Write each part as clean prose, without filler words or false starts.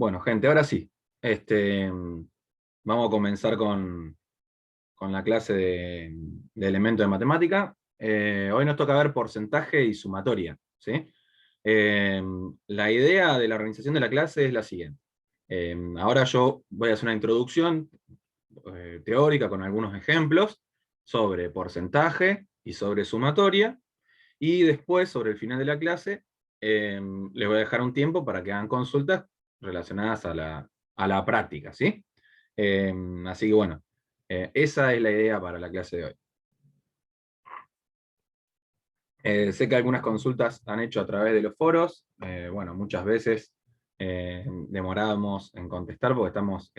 Bueno, gente, ahora sí. Vamos a comenzar con la clase de elementos de matemática. Hoy nos toca ver porcentaje y sumatoria, ¿sí? La idea de la organización de la clase es la siguiente. Ahora yo voy a hacer una introducción teórica con algunos ejemplos sobre porcentaje y sobre sumatoria, y después, sobre el final de la clase, les voy a dejar un tiempo para que hagan consultas relacionadas a la práctica, ¿sí? Así que bueno, esa es la idea para la clase de hoy. Sé que algunas consultas han hecho a través de los foros. Bueno, muchas veces demoramos en contestar porque estamos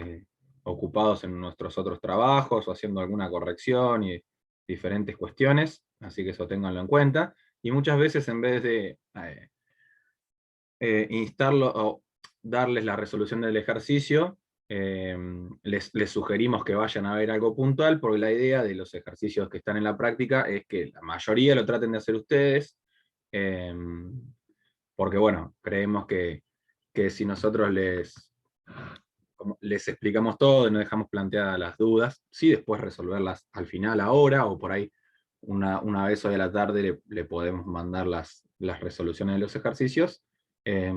ocupados en nuestros otros trabajos o haciendo alguna corrección y diferentes cuestiones, así que eso ténganlo en cuenta. Y muchas veces, en vez de instarlo o darles la resolución del ejercicio, les sugerimos que vayan a ver algo puntual, porque la idea de los ejercicios que están en la práctica es que la mayoría lo traten de hacer ustedes, eh, porque bueno, creemos que si nosotros les explicamos todo y no dejamos planteadas las dudas, sí después resolverlas al final, ahora, o por ahí una vez hoy a la tarde le podemos mandar las resoluciones de los ejercicios. Eh,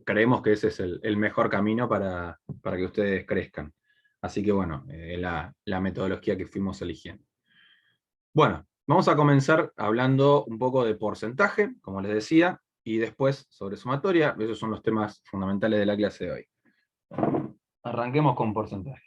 Creemos que ese es el mejor camino para que ustedes crezcan. Así que bueno, la metodología que fuimos eligiendo. Bueno, vamos a comenzar hablando un poco de porcentaje, como les decía, y después sobre sumatoria. Esos son los temas fundamentales de la clase de hoy. Arranquemos con porcentaje.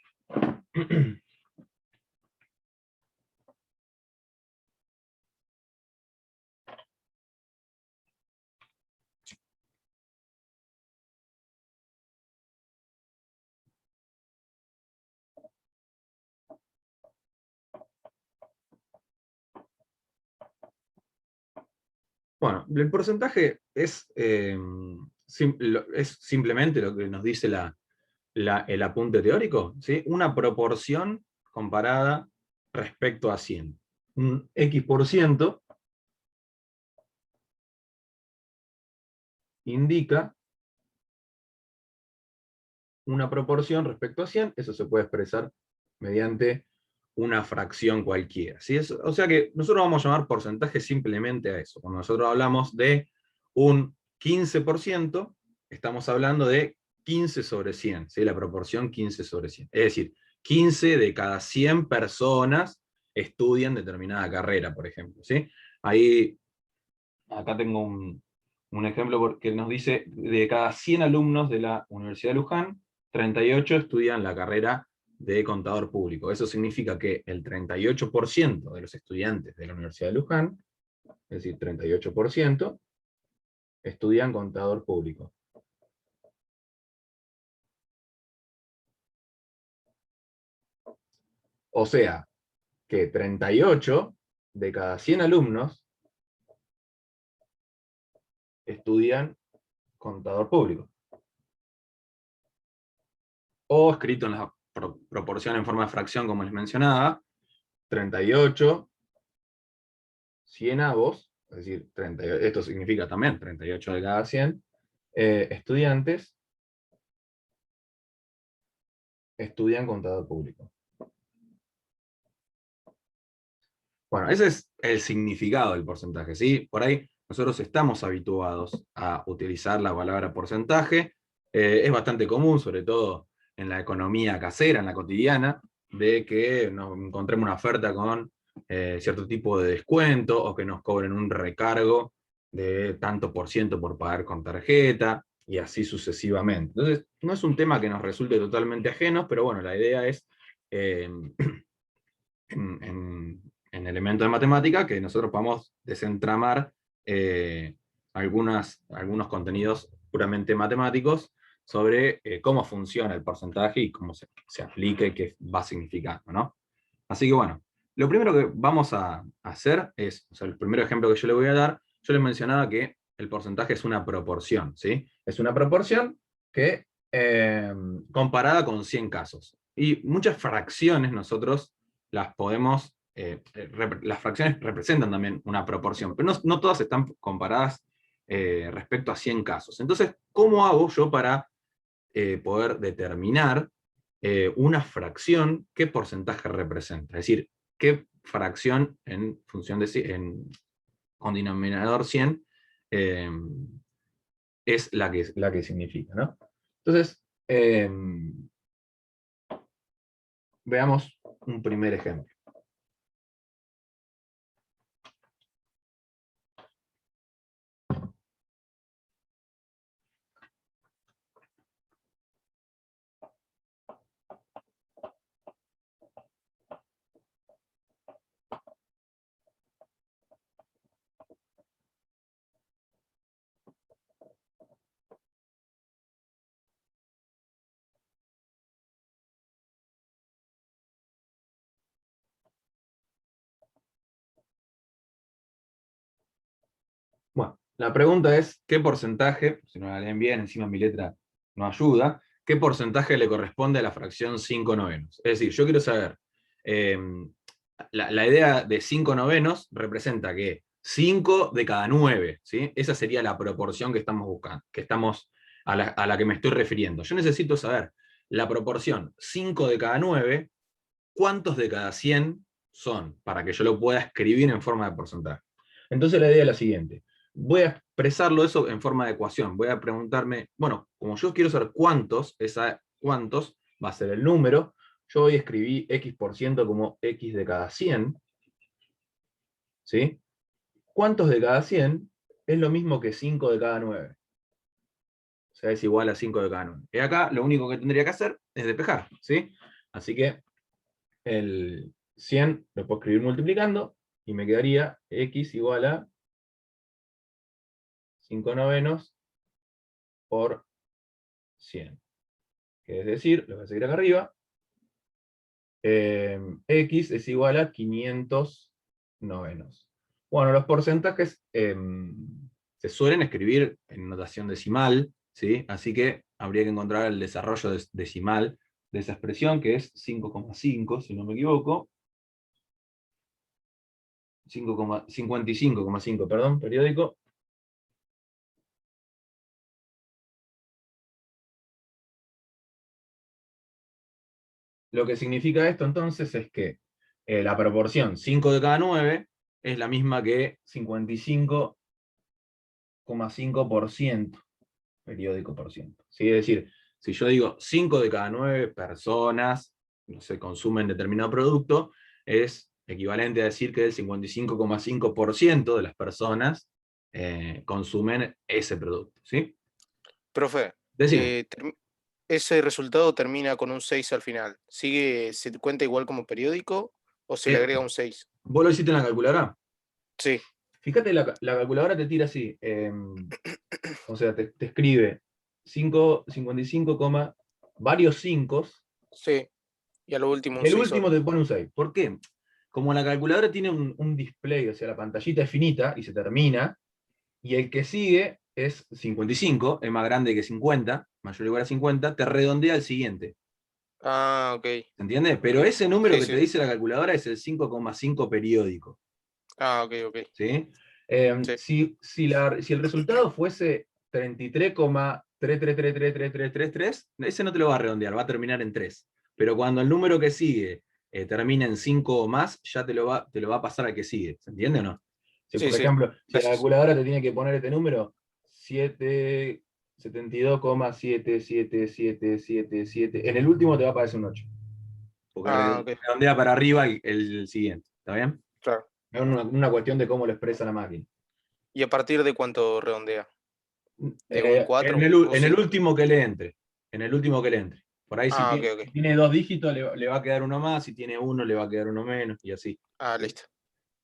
Bueno, el porcentaje es simplemente lo que nos dice el apunte teórico, ¿sí? Una proporción comparada respecto a 100. Un X% indica una proporción respecto a 100, eso se puede expresar mediante una fracción cualquiera, ¿sí? O sea que nosotros vamos a llamar porcentaje simplemente a eso. Cuando nosotros hablamos de un 15%, estamos hablando de 15 sobre 100, ¿sí? La proporción 15 sobre 100. Es decir, 15 de cada 100 personas estudian determinada carrera, por ejemplo, ¿sí? Ahí, acá tengo un ejemplo que nos dice, de cada 100 alumnos de la Universidad de Luján, 38 estudian la carrera de contador público. Eso significa que el 38% de los estudiantes de la Universidad de Luján, es decir, 38%, estudian contador público. O sea, que 38 de cada 100 alumnos estudian contador público. O escrito en la proporción en forma de fracción, como les mencionaba, 38 cienavos, es decir, esto significa también 38 de cada 100, estudiantes estudian contador público. Bueno, ese es el significado del porcentaje, ¿sí? Por ahí nosotros estamos habituados a utilizar la palabra porcentaje, es bastante común, sobre todo en la economía casera, en la cotidiana, de que nos encontremos una oferta con cierto tipo de descuento, o que nos cobren un recargo de tanto por ciento por pagar con tarjeta, y así sucesivamente. Entonces, no es un tema que nos resulte totalmente ajeno, pero bueno, la idea es eh, en elementos de matemática que nosotros podamos desentramar algunos contenidos puramente matemáticos sobre cómo funciona el porcentaje y cómo se aplica y qué va significando, ¿no? Así que bueno, lo primero que vamos a hacer es, o sea, el primer ejemplo que yo le voy a dar, yo les mencionaba que el porcentaje es una proporción, ¿sí? Es una proporción que comparada con 100 casos. Y muchas fracciones nosotros las podemos, las fracciones representan también una proporción, pero no todas están comparadas respecto a 100 casos. Entonces, ¿cómo hago yo para poder determinar una fracción, qué porcentaje representa. Es decir, qué fracción en función de con denominador 100 es la que significa, ¿no? Entonces, veamos un primer ejemplo. Bueno, la pregunta es, ¿qué porcentaje, si no la leen bien, encima mi letra no ayuda, qué porcentaje le corresponde a la fracción 5 novenos? Es decir, yo quiero saber, eh, la idea de 5 novenos representa que 5 de cada 9, ¿sí? Esa sería la proporción que estamos buscando, a la que me estoy refiriendo. Yo necesito saber la proporción 5 de cada 9, ¿cuántos de cada 100 son? Para que yo lo pueda escribir en forma de porcentaje. Entonces la idea es la siguiente. Voy a expresarlo eso en forma de ecuación. Voy a preguntarme, bueno, como yo quiero saber cuántos va a ser el número, yo voy a escribir x% como x de cada 100. ¿Sí? ¿Cuántos de cada 100? Es lo mismo que 5 de cada 9. O sea, es igual a 5 de cada 9. Y acá lo único que tendría que hacer es despejar. ¿Sí? Así que el 100 lo puedo escribir multiplicando y me quedaría x igual a 5 novenos por 100. Que es decir, lo voy a seguir acá arriba, x es igual a 500 novenos. Bueno, los porcentajes se suelen escribir en notación decimal, ¿sí? Así que habría que encontrar el desarrollo decimal de esa expresión, que es 5,5, si no me equivoco. 55,5, perdón, periódico. Lo que significa esto entonces es que la proporción 5 de cada 9 es la misma que 55,5% periódico por ciento. ¿Sí? Es decir, si yo digo 5 de cada 9 personas no se consumen determinado producto, es equivalente a decir que el 55,5% de las personas consumen ese producto. ¿Sí? Profe, Decime. ese resultado termina con un 6 al final. ¿Se cuenta igual como periódico o se le agrega un 6? ¿Vos lo hiciste en la calculadora? Sí, Fíjate, la calculadora te tira así, o sea, te escribe 5, 55, varios 5, sí. Y a lo último y un el 6 último solo. te pone un 6. ¿Por qué? Como la calculadora tiene un display, o sea, la pantallita es finita y se termina, y el que sigue es 55, es más grande que 50, mayor o igual a 50, te redondea al siguiente. Ah, ok. ¿Se entiende? Ok. Pero ese número Sí, que te sí. dice la calculadora es el 5,5 periódico. Ah, ok, ok. ¿Sí? Sí. Si el resultado fuese 33,3333333, ese no te lo va a redondear, va a terminar en 3. Pero cuando el número que sigue termina en 5 o más, ya te lo va a pasar al que sigue. ¿Se entiende o no? Si, Sí, por sí. ejemplo, si la Gracias. calculadora te tiene que poner este número, 72,77777, en el último te va a aparecer un 8. Porque Ah, ok. redondea para arriba el siguiente. ¿Está bien? Claro. Es una cuestión de cómo lo expresa la máquina. ¿Y a partir de cuánto redondea? ¿De un 4 o En el 5? último que le entre. En el último que le entre. Por ahí Ah, ok, si ok. tiene 2 dígitos le va a quedar uno más, si tiene uno le va a quedar uno menos, y así. Ah, ¿Sí? listo.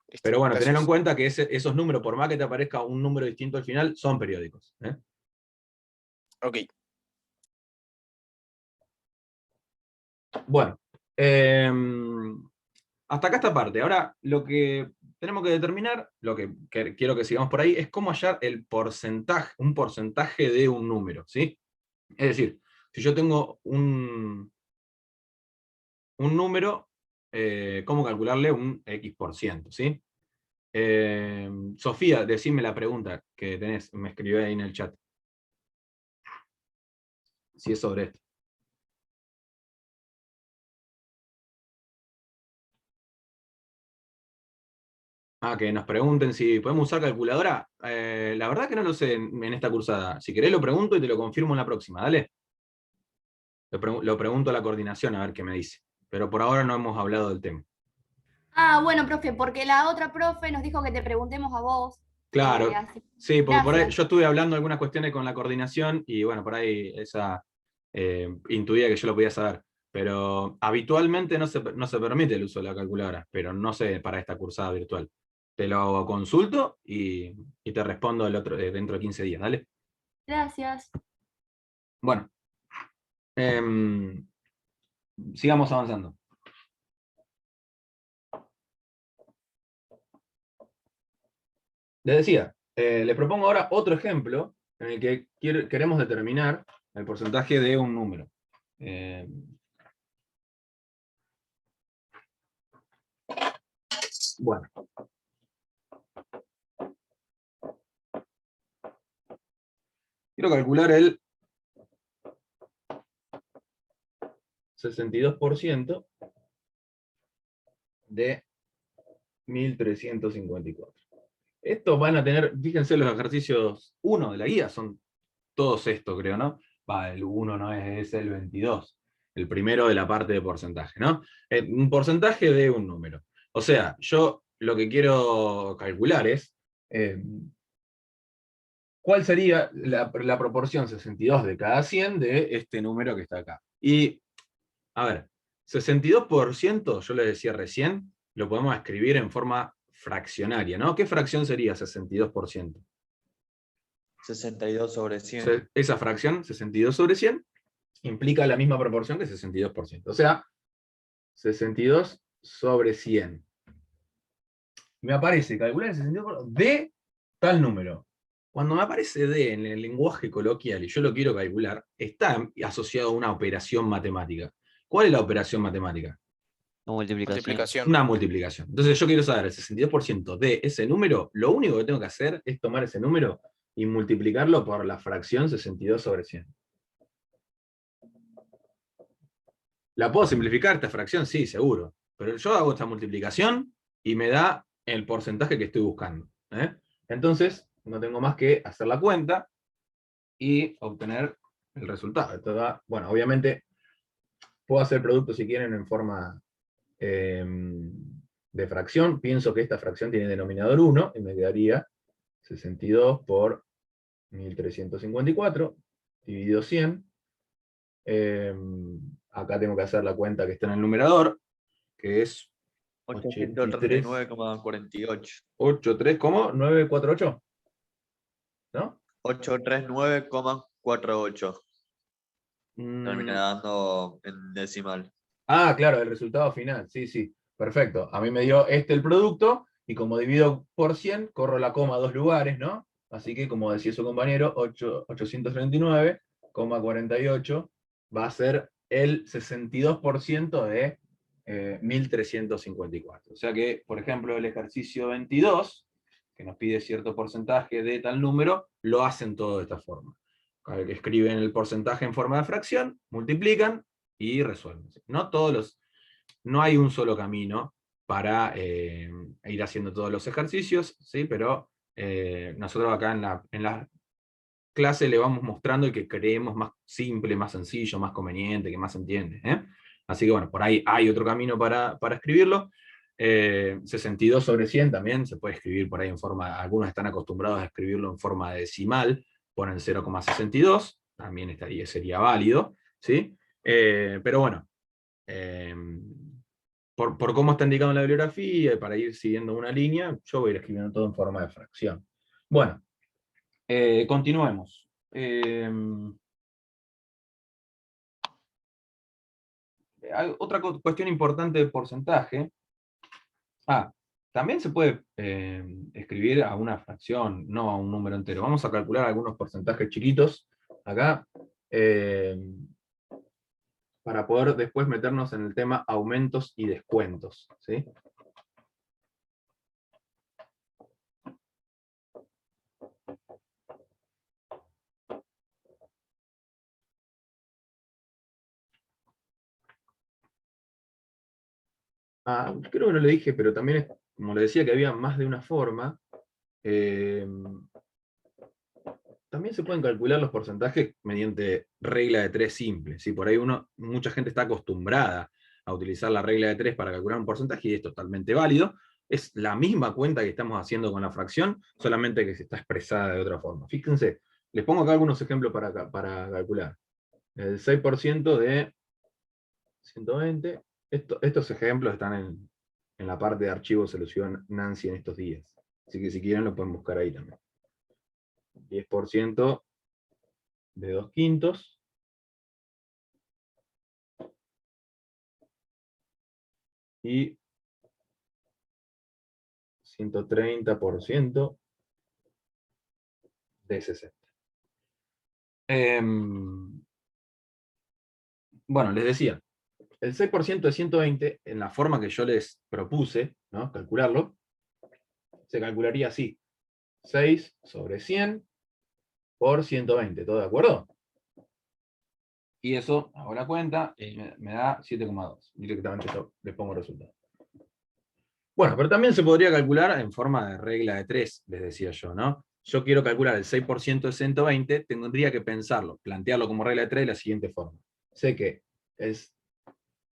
Listo. Pero bueno, tenedlo en Gracias. cuenta que esos números, por más que te aparezca un número distinto al final, son periódicos. ¿Eh? Ok. Bueno, hasta acá esta parte. Ahora, lo que tenemos que determinar, lo que quiero que sigamos por ahí, es cómo hallar el porcentaje, un porcentaje de un número. ¿Sí? Es decir, si yo tengo un número, cómo calcularle un X%, ¿sí? Sofía, decime la pregunta que tenés, me escribió ahí en el chat. si es sobre esto. Ah, que nos pregunten si podemos usar calculadora. La verdad que no lo sé en esta cursada. Si querés lo pregunto y te lo confirmo en la próxima, dale. Lo pregunto a la coordinación a ver qué me dice. Pero por ahora no hemos hablado del tema. Ah, bueno, profe, porque la otra profe nos dijo que te preguntemos a vos. Claro, Así. sí, porque por ahí Gracias. yo estuve hablando algunas cuestiones con la coordinación y bueno, por ahí esa intuía que yo lo podía saber. Pero habitualmente no se permite el uso de la calculadora, pero no sé para esta cursada virtual. Te lo consulto y te respondo dentro de 15 días, ¿dale? Gracias. Bueno, em, sigamos avanzando. Les decía, les propongo ahora otro ejemplo en el que queremos determinar el porcentaje de un número. Bueno, quiero calcular el 62% de 1354. Estos van a tener, fíjense los ejercicios 1 de la guía, son todos estos, creo, ¿no? El 1 no es el 22, el primero de la parte de porcentaje, ¿no? Un porcentaje de un número. O sea, yo lo que quiero calcular es cuál sería la proporción 62 de cada 100 de este número que está acá. Y, a ver, 62%, yo les decía recién, lo podemos escribir en forma fraccionaria, ¿no? ¿Qué fracción sería 62%? 62 sobre 100. Esa fracción, 62 sobre 100, implica la misma proporción que 62%. O sea, 62 sobre 100. Me aparece calcular el 62% de tal número. Cuando me aparece D en el lenguaje coloquial y yo lo quiero calcular, está asociado a una operación matemática. ¿Cuál es la operación matemática? No multiplicación. Multiplicación. Una multiplicación. Entonces yo quiero saber el 62% de ese número, lo único que tengo que hacer es tomar ese número y multiplicarlo por la fracción 62 sobre 100. ¿La puedo simplificar esta fracción? Sí, seguro. Pero yo hago esta multiplicación y me da el porcentaje que estoy buscando. Entonces, no tengo más que hacer la cuenta y obtener el resultado. Esto da, bueno, obviamente puedo hacer producto si quieren en forma de fracción. Pienso que esta fracción tiene denominador 1 y me quedaría 62 por 1354 dividido 100. Acá tengo que hacer la cuenta que está en el numerador, que es 839,48. 83, ¿cómo? 948, ¿no? 839,48. Mm, Termina dando en decimal. Ah, claro, el resultado final, sí, sí, perfecto. A mí me dio el producto, y como divido por 100, corro la coma a 2 lugares, ¿no? Así que, como decía su compañero, 839,48 va a ser el 62% de 1354. O sea que, por ejemplo, el ejercicio 22, que nos pide cierto porcentaje de tal número, lo hacen todo de esta forma. Escriben el porcentaje en forma de fracción, multiplican y resuelven. No hay un solo camino para ir haciendo todos los ejercicios, ¿sí? Pero nosotros acá en la clase le vamos mostrando el que creemos más simple, más sencillo, más conveniente, que más se entiende. Así que bueno, por ahí hay otro camino para escribirlo. 62 sobre 100 también se puede escribir por ahí en forma, algunos están acostumbrados a escribirlo en forma de decimal, ponen 0,62, también sería válido, ¿sí? Pero bueno, por cómo está indicado en la bibliografía y para ir siguiendo una línea, yo voy a ir escribiendo todo en forma de fracción. Bueno, continuemos. Otra cuestión importante de porcentaje. También se puede escribir a una fracción, no a un número entero. Vamos a calcular algunos porcentajes chiquitos acá, para poder después meternos en el tema aumentos y descuentos, ¿sí? creo que no le dije, pero también, como le decía que había más de una forma, también se pueden calcular los porcentajes mediante regla de 3 simple. ¿Sí? Por ahí mucha gente está acostumbrada a utilizar la regla de 3 para calcular un porcentaje, y es totalmente válido. Es la misma cuenta que estamos haciendo con la fracción, solamente que se está expresada de otra forma. Fíjense, les pongo acá algunos ejemplos para calcular. El 6% de 120. Estos ejemplos están en la parte de archivos, se los subió Nancy en estos días. Así que si quieren lo pueden buscar ahí también. 10% de 2/5. Y 130% de 60. Bueno, les decía, el 6% de 120, en la forma que yo les propuse, ¿no? Calcularlo, se calcularía así: 6 sobre 100 por 120, ¿todo de acuerdo? Y eso, hago la cuenta, me da 7,2. Directamente yo les pongo el resultado. Bueno, pero también se podría calcular en forma de regla de 3, les decía yo, ¿no? Yo quiero calcular el 6% de 120, tendría que pensarlo, plantearlo como regla de 3 de la siguiente forma. Sé que el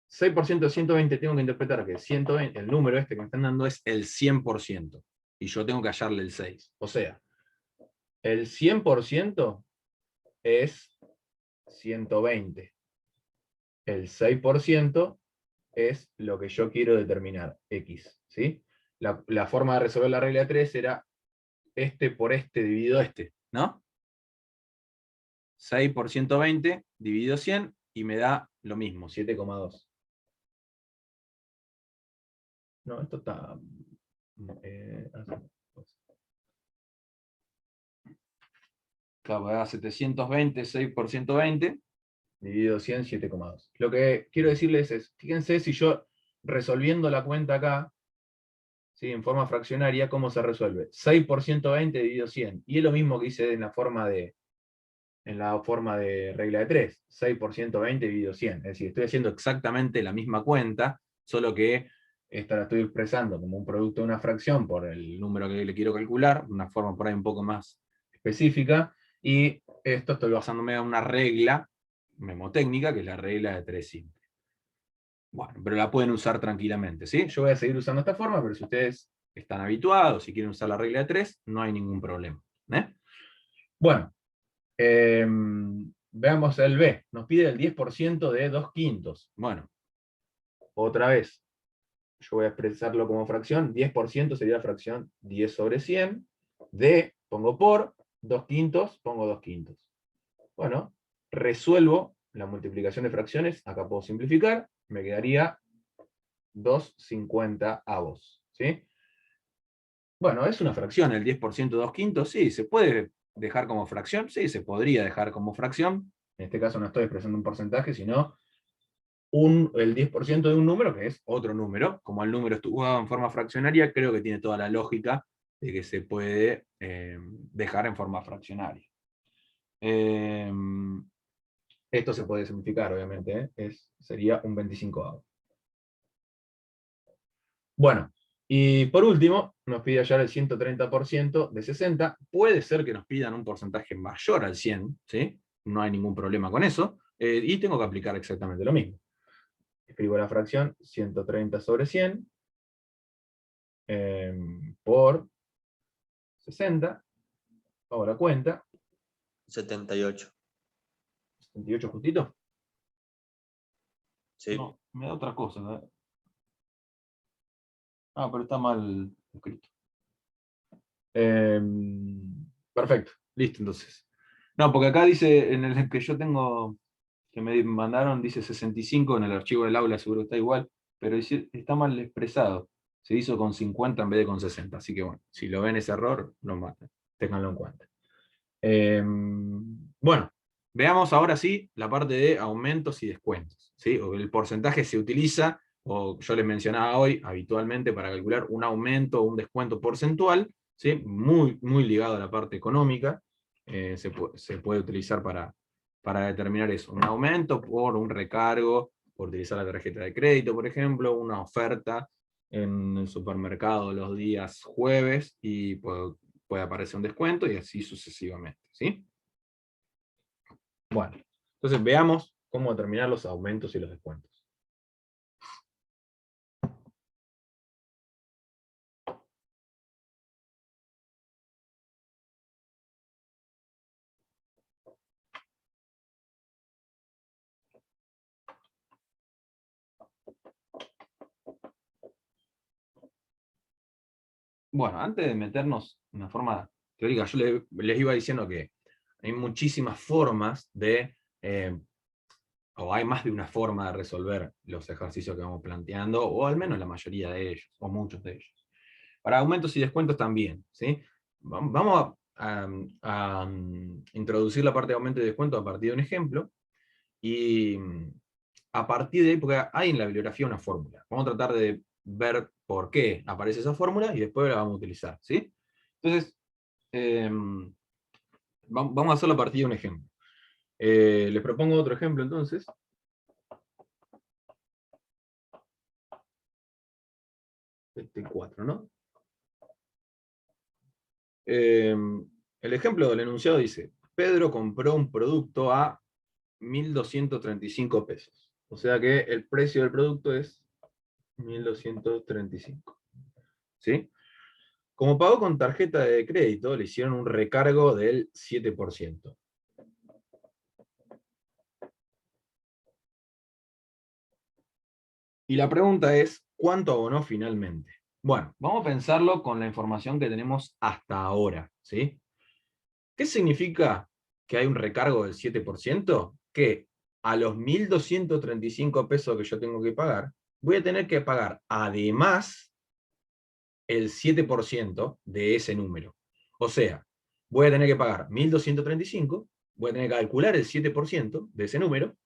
6% de 120 tengo que interpretar que 120, el número este que me están dando es el 100%, y yo tengo que hallarle el 6. O sea, el 100% es 120. El 6% es lo que yo quiero determinar, x. ¿Sí? La forma de resolver la regla de 3 era este por este dividido este, ¿no? 6 por 120 dividido 100 y me da lo mismo, 7,2. No, esto está... claro, da 720, 6 por 120, dividido 100, 7,2. Lo que quiero decirles es, fíjense si yo resolviendo la cuenta acá, ¿sí? En forma fraccionaria, ¿cómo se resuelve? 6 por 120 dividido 100. Y es lo mismo que hice en la forma de regla de 3. 6 por 120 dividido 100. Es decir, estoy haciendo exactamente la misma cuenta, solo que esta la estoy expresando como un producto de una fracción por el número que le quiero calcular, de una forma por ahí un poco más específica, y esto estoy basándome en una regla memotécnica, que es la regla de 3 simple. Bueno, pero la pueden usar tranquilamente, ¿sí? Yo voy a seguir usando esta forma, pero si ustedes están habituados, si quieren usar la regla de 3, no hay ningún problema. Bueno, veamos el B. Nos pide el 10% de 2/5. Bueno, otra vez, yo voy a expresarlo como fracción. 10% sería la fracción 10 sobre 100. D, pongo por, 2/5, pongo 2/5. Bueno, resuelvo la multiplicación de fracciones. Acá puedo simplificar. Me quedaría 2/50. ¿Sí? Bueno, es una fracción, el 10% de 2/5, sí, se puede dejar como fracción, sí, se podría dejar como fracción. En este caso no estoy expresando un porcentaje, sino el 10% de un número que es otro número. Como el número estuvo en forma fraccionaria, creo que tiene toda la lógica de que se puede dejar en forma fraccionaria. Esto se puede simplificar, obviamente, sería un 25avo. Bueno, y por último, nos pide hallar el 130% de 60. Puede ser que nos pidan un porcentaje mayor al 100, ¿sí? No hay ningún problema con eso. Y tengo que aplicar exactamente lo mismo. Escribo la fracción 130 sobre 100 por 60. Hago la cuenta. 78. 78 justito. Sí. No, me da otra cosa, ¿verdad? Ah, pero está mal escrito. Perfecto, listo entonces. No, porque acá dice, en el que yo tengo, que me mandaron, dice 65, en el archivo del aula seguro está igual, pero está mal expresado. Se hizo con 50 en vez de con 60, así que bueno, si lo ven ese error, lo matan. Ténganlo en cuenta. Bueno, veamos ahora sí la parte de aumentos y descuentos. ¿Sí? El porcentaje se utiliza, o yo les mencionaba hoy, habitualmente para calcular un aumento o un descuento porcentual, ¿sí? Muy, muy ligado a la parte económica. Se puede utilizar para determinar eso. Un aumento por un recargo por utilizar la tarjeta de crédito, por ejemplo, una oferta en el supermercado los días jueves y puede aparecer un descuento y así sucesivamente, ¿sí? Bueno, entonces veamos cómo determinar los aumentos y los descuentos. Bueno, antes de meternos en una forma teórica, yo les iba diciendo que hay muchísimas formas o hay más de una forma de resolver los ejercicios que vamos planteando, o al menos la mayoría de ellos, o muchos de ellos. Para aumentos y descuentos también, ¿sí? Vamos a introducir la parte de aumento y descuento a partir de un ejemplo, y a partir de ahí, porque hay en la bibliografía una fórmula. Vamos a tratar de ver por qué aparece esa fórmula y después la vamos a utilizar, ¿sí? Entonces, vamos a hacerlo a partir de un ejemplo. Les propongo otro ejemplo entonces. Este 4, ¿no? El ejemplo del enunciado dice, Pedro compró un producto a 1.235 pesos. O sea que el precio del producto es 1.235. ¿Sí? Como pagó con tarjeta de crédito, le hicieron un recargo del 7%. Y la pregunta es, ¿cuánto abonó finalmente? Bueno, vamos a pensarlo con la información que tenemos hasta ahora, ¿sí? ¿Qué significa que hay un recargo del 7%? Que a los 1.235 pesos que yo tengo que pagar, voy a tener que pagar además el 7% de ese número. O sea, voy a tener que pagar 1.235, voy a tener que calcular el 7% de ese número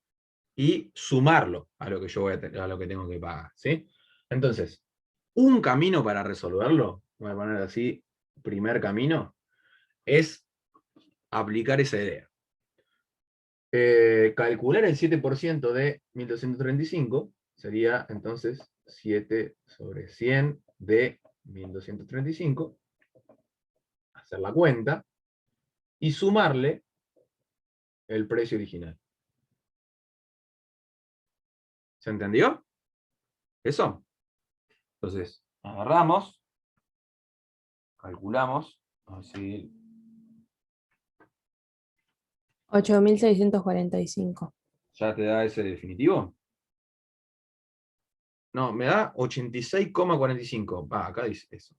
y sumarlo a lo que yo a lo que tengo que pagar, ¿sí? Entonces, un camino para resolverlo, voy a poner así, primer camino, es aplicar esa idea. Calcular el 7% de 1.235 sería entonces 7 sobre 100 de 1.235, hacer la cuenta, y sumarle el precio original. ¿Se entendió? ¿Eso? Entonces, agarramos, calculamos, así, 8.645. ¿ya te da ese definitivo? No, me da 86,45. Acá dice eso.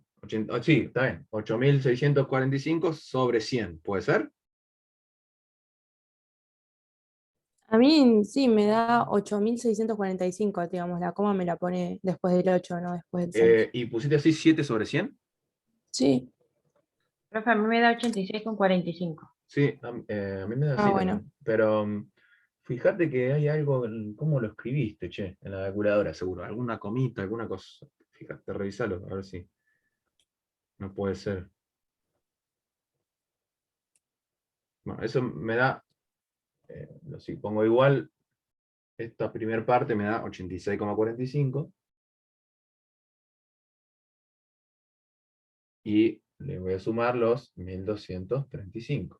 Sí, está bien. 8.645 sobre 100. ¿Puede ser? A mí sí me da 8.645, digamos, la coma me la pone después del 8, no después del 6. ¿Y pusiste así 7 sobre 100? Sí, Profe, a mí me da 86,45. Sí, a mí me da así bueno. también. Pero fíjate que hay algo, ¿cómo lo escribiste, che? En la calculadora, seguro. Alguna comita, alguna cosa. Fíjate, revisalo, a ver si. No puede ser. Bueno, eso me da, si pongo igual, esta primera parte me da 86,45. Y le voy a sumar los 1.235.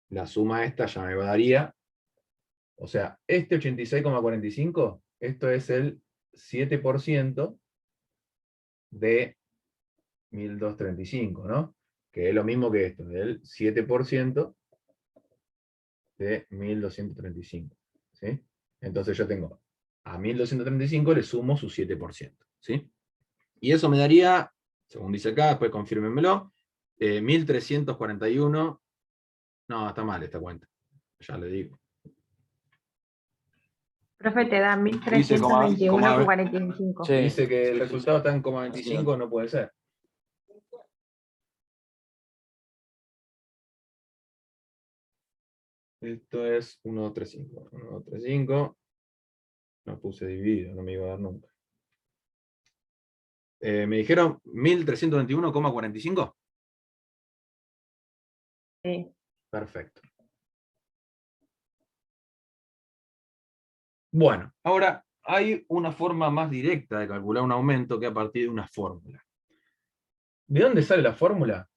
La suma esta ya me daría, o sea, este 86,45, esto es el 7% de 1.235, ¿no? Que es lo mismo que esto, el 7% de 1.235, ¿sí? Entonces yo tengo a 1.235 le sumo su 7%, ¿sí? Y eso me daría, según dice acá, después confírmenmelo, 1.341. No, está mal esta cuenta. Ya le digo. Profe, te da Dice, 1.321,45. Sí. dice que el resultado está en 0,25, no puede ser. Esto es 1,35. 1,35. No puse dividido, no me iba a dar nunca. ¿Me dijeron 1.321,45? Sí. Perfecto. Bueno, ahora hay una forma más directa de calcular un aumento que a partir de una fórmula. ¿De dónde sale la fórmula?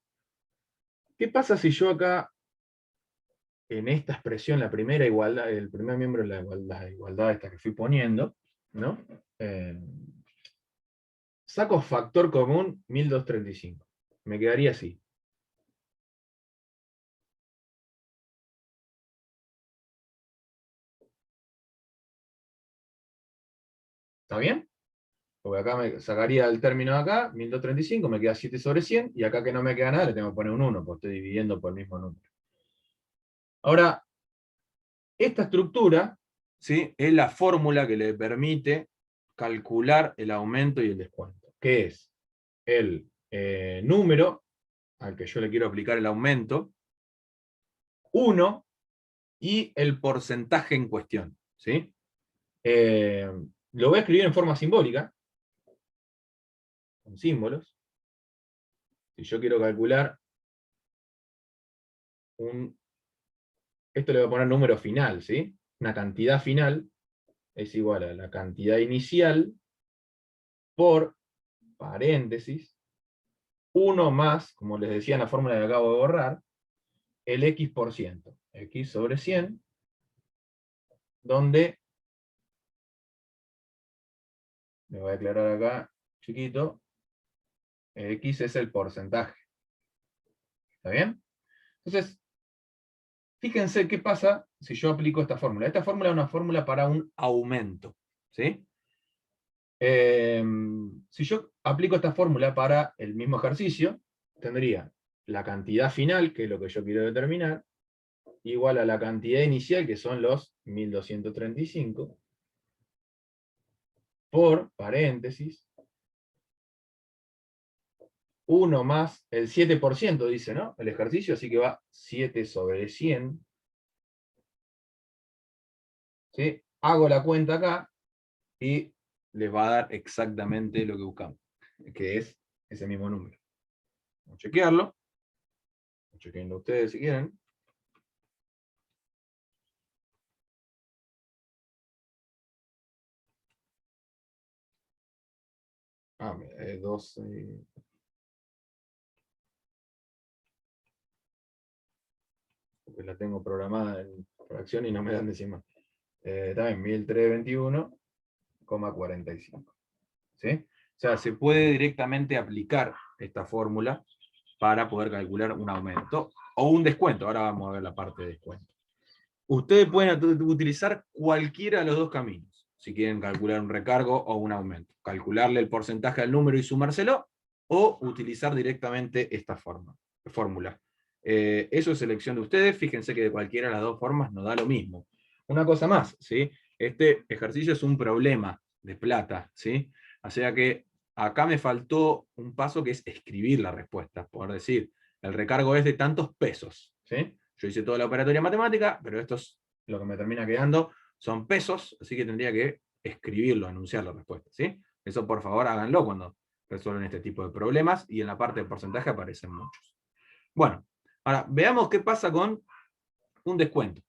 ¿Qué pasa si yo acá, en esta expresión, la primera igualdad, el primer miembro de la igualdad esta que fui poniendo, ¿no? Saco factor común 1235. Me quedaría así. ¿Está bien? Porque acá me sacaría el término de acá, 1235, me queda 7 sobre 100, y acá que no me queda nada le tengo que poner un 1, porque estoy dividiendo por el mismo número. Ahora, esta estructura, ¿sí?, es la fórmula que le permite calcular el aumento y el descuento, que es el número al que yo le quiero aplicar el aumento, 1, y el porcentaje en cuestión. ¿Sí? Lo voy a escribir en forma simbólica, con símbolos. Si yo quiero calcular esto le voy a poner número final, ¿sí? Una cantidad final es igual a la cantidad inicial por paréntesis, 1 más, como les decía en la fórmula que acabo de borrar, el x%, x sobre 100, donde, le voy a aclarar acá, chiquito, x es el porcentaje. ¿Está bien? Entonces, fíjense qué pasa si yo aplico esta fórmula. Esta fórmula es una fórmula para un aumento. ¿Sí? Si yo aplico esta fórmula para el mismo ejercicio, tendría la cantidad final, que es lo que yo quiero determinar, igual a la cantidad inicial, que son los 1235, por paréntesis, 1 más el 7%, dice, ¿no? El ejercicio, así que va 7 sobre 100. ¿Sí? Hago la cuenta acá y les va a dar exactamente lo que buscamos, que es ese mismo número. Vamos a chequearlo. Chequenlo ustedes si quieren. Mira, es 12. Porque la tengo programada en fracción y no me dan decimal. También 1321,45. ¿Sí? O sea, se puede directamente aplicar esta fórmula para poder calcular un aumento o un descuento. Ahora vamos a ver la parte de descuento. Ustedes pueden utilizar cualquiera de los dos caminos, si quieren calcular un recargo o un aumento. Calcularle el porcentaje al número y sumárselo, o utilizar directamente esta fórmula. Eso es elección de ustedes. Fíjense que de cualquiera de las dos formas nos da lo mismo. Una cosa más, ¿sí? Este ejercicio es un problema de plata, ¿sí? O sea que acá me faltó un paso que es escribir la respuesta. Por decir, el recargo es de tantos pesos, ¿sí? Yo hice toda la operatoria matemática, pero esto es lo que me termina quedando, son pesos, así que tendría que escribirlo, anunciar la respuesta, ¿sí? Eso por favor háganlo cuando resuelven este tipo de problemas, y en la parte de porcentaje aparecen muchos. Bueno, ahora veamos qué pasa con un descuento.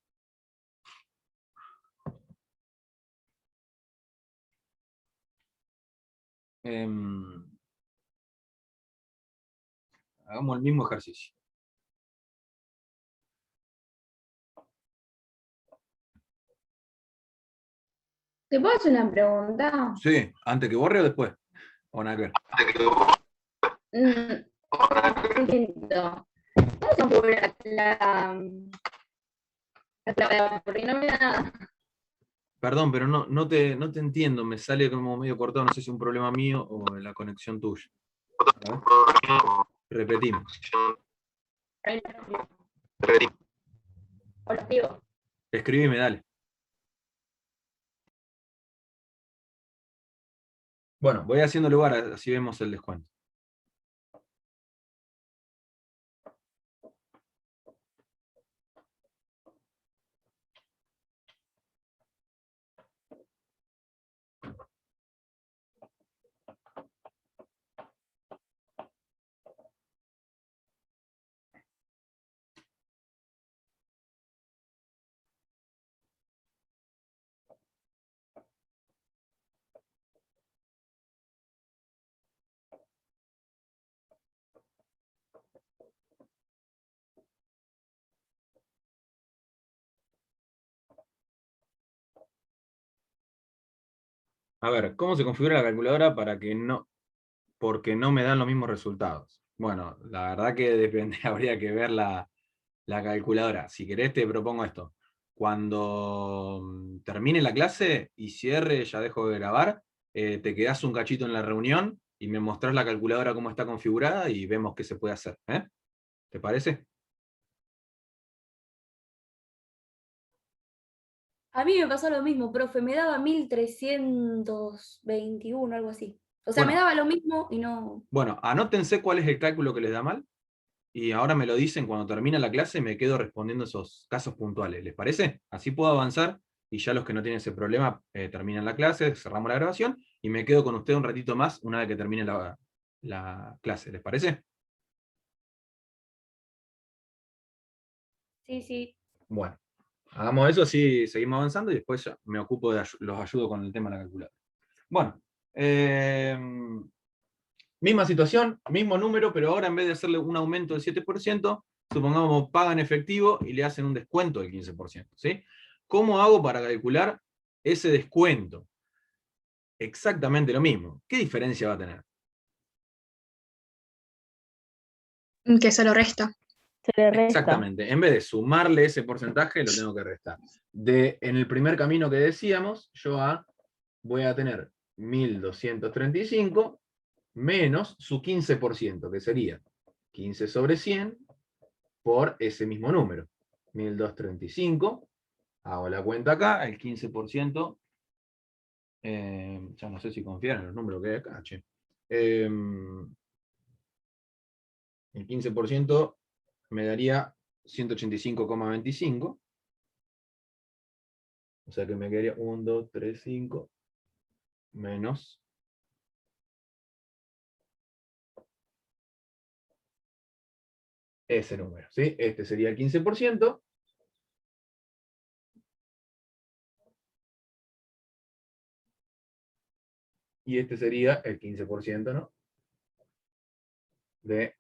Hagamos el mismo ejercicio. ¿Te puedo hacer una pregunta? Sí, antes que borre o después. O nada que ver. Un poquito. ¿Cómo se mueve la clave? Porque no me da nada. Perdón, pero no te entiendo, me sale como medio cortado, no sé si es un problema mío o la conexión tuya. Repetimos. Ahí lo escribo. O lo escribo. Escribime, dale. Bueno, voy haciendo lugar, así vemos el descuento. A ver, ¿cómo se configura la calculadora porque no me dan los mismos resultados? Bueno, la verdad que depende, habría que ver la calculadora. Si querés te propongo esto. Cuando termine la clase y cierre, ya dejo de grabar, te quedás un cachito en la reunión y me mostrás la calculadora cómo está configurada y vemos qué se puede hacer. ¿Te parece? A mí me pasó lo mismo, profe, me daba 1321, algo así. O sea, me Bueno, daba lo mismo y no. bueno, anótense cuál es el cálculo que les da mal y ahora me lo dicen cuando termina la clase y me quedo respondiendo esos casos puntuales. ¿Les parece? Así puedo avanzar y ya los que no tienen ese problema terminan la clase, cerramos la grabación y me quedo con usted un ratito más una vez que termine la clase. ¿Les parece? Sí, sí. Bueno, hagamos eso, así seguimos avanzando y después ya me ocupo los ayudo con el tema de la calculadora. Bueno, misma situación, mismo número, pero ahora en vez de hacerle un aumento del 7%, supongamos pagan efectivo y le hacen un descuento del 15%. ¿Sí? ¿Cómo hago para calcular ese descuento? Exactamente lo mismo. ¿Qué diferencia va a tener? Que se lo resta. Se le resta. Exactamente. En vez de sumarle ese porcentaje, lo tengo que restar. En el primer camino que decíamos, voy a tener 1235 menos su 15%, que sería 15 sobre 100 por ese mismo número. 1235. Hago la cuenta acá, el 15%. Ya no sé si confían en los números que hay acá, che. El 15% me daría 185,25. O sea que me quedaría 1, 2, 3, 5 menos ese número, ¿sí? Este sería el 15%. Y este sería el 15%, ¿no? De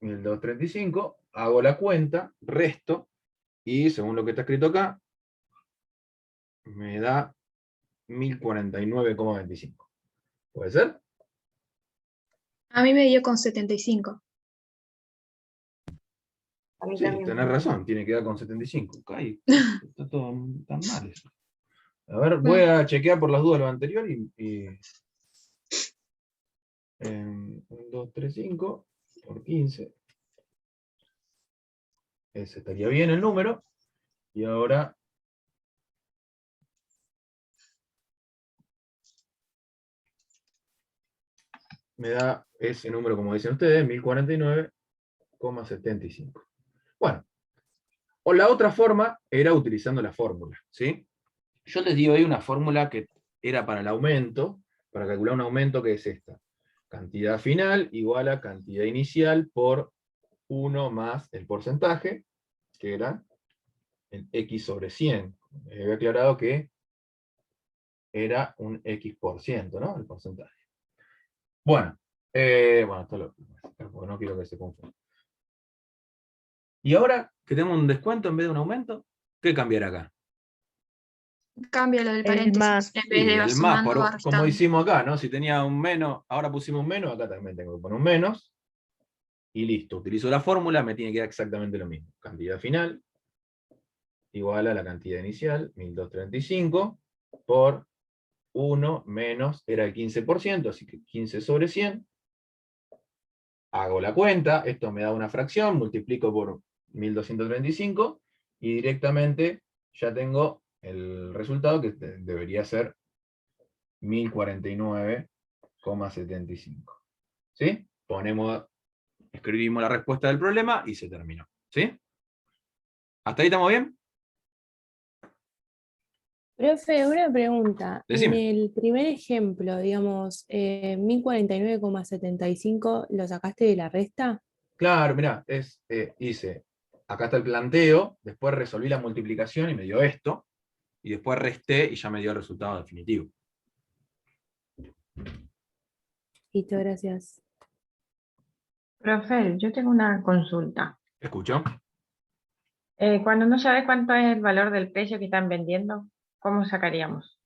1235. Hago la cuenta, resto, y según lo que está escrito acá, me da 1049,25. ¿Puede ser? A mí me dio con 75. A mí Sí, también. tenés razón, tiene que dar con 75. Ay, está todo tan mal eso. A ver, voy a chequear por las dudas lo anterior y 1, 2, 3, 5 por 15. Ese estaría bien el número. Y ahora me da ese número, como dicen ustedes, 1049,75. Bueno, o la otra forma era utilizando la fórmula, ¿sí? Yo les digo ahí una fórmula que era para el aumento, para calcular un aumento, que es esta. Cantidad final igual a cantidad inicial por 1 más el porcentaje, que era el X sobre 100. Me había aclarado que era un X%, ¿no? El porcentaje. Bueno, esto porque no quiero que se confunda. Y ahora que tenemos un descuento en vez de un aumento, ¿qué cambiará acá? Cambia lo del El paréntesis. más. En vez Sí, de va el más, sumando, va como restando. hicimos acá, ¿no? Si tenía un menos, ahora pusimos un menos, acá también tengo que poner un menos. Y listo, utilizo la fórmula, me tiene que dar exactamente lo mismo. Cantidad final igual a la cantidad inicial, 1235, por 1 menos, era el 15%, así que 15 sobre 100. Hago la cuenta, esto me da una fracción, multiplico por 1235, y directamente ya tengo el resultado, que debería ser 1049,75. ¿Sí? Escribimos la respuesta del problema y se terminó. ¿Sí? ¿Hasta ahí estamos bien? Profe, una pregunta. En Decime. el primer ejemplo, digamos, 1049,75, ¿lo sacaste de la resta? Claro, mirá, acá está el planteo, después resolví la multiplicación y me dio esto, y después resté y ya me dio el resultado definitivo. Listo, gracias. Profe, yo tengo una consulta. ¿Escuchó? Cuando no sabes cuánto es el valor del precio que están vendiendo, ¿cómo sacaríamos?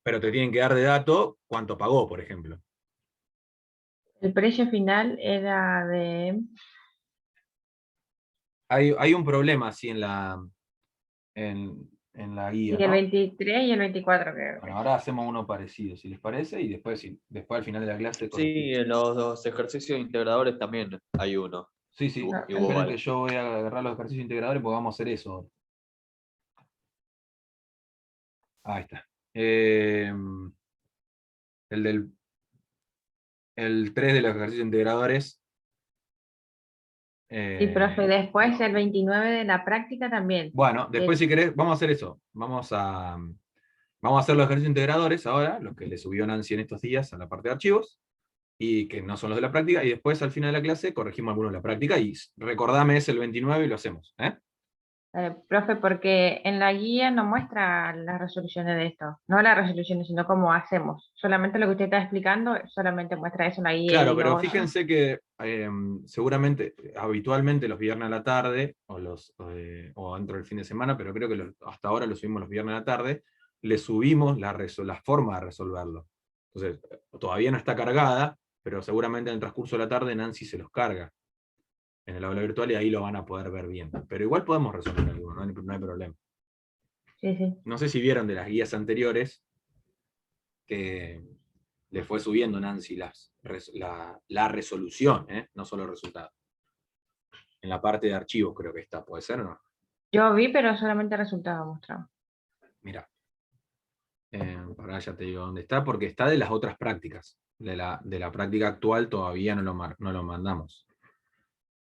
pero te tienen que dar de dato cuánto pagó, por ejemplo. El precio final era de... Hay un problema así en la Sí, guía, el ¿no? 23 y el 24 creo. Bueno, ahora hacemos uno parecido, si les parece, y después al final de la clase Sí, corregimos. en los dos ejercicios integradores también hay uno. Sí, sí. No, Esperen igual. que yo voy a agarrar los ejercicios integradores porque vamos a hacer eso. Ahí está. El 3 de los ejercicios integradores. Sí, profe, eh, después el 29 de la práctica también. Bueno, después si querés, vamos a hacer eso. Vamos a hacer los ejercicios integradores ahora, los que le subió Nancy en estos días a la parte de archivos, y que no son los de la práctica, y después al final de la clase corregimos algunos de la práctica, y recordame es el 29 y lo hacemos. Profe, porque en la guía no muestra las resoluciones de esto. No las resoluciones, sino cómo hacemos. Solamente lo que usted está explicando, solamente muestra eso en la guía Claro, y pero no... fíjense que seguramente, habitualmente los viernes a la tarde, o dentro del fin de semana, pero creo que hasta ahora lo subimos los viernes a la tarde, le subimos la forma de resolverlo. Entonces, todavía no está cargada, pero seguramente en el transcurso de la tarde Nancy se los carga en el aula virtual y ahí lo van a poder ver bien. Pero igual podemos resolver algo, no hay problema. Sí, sí. No sé si vieron de las guías anteriores que le fue subiendo Nancy la resolución, no solo el resultado. En la parte de archivos creo que está, ¿puede ser o no? Yo vi, pero solamente el resultado mostrado. Mira. Ahora ya te digo dónde está, porque está de las otras prácticas. De la práctica actual todavía no lo mandamos.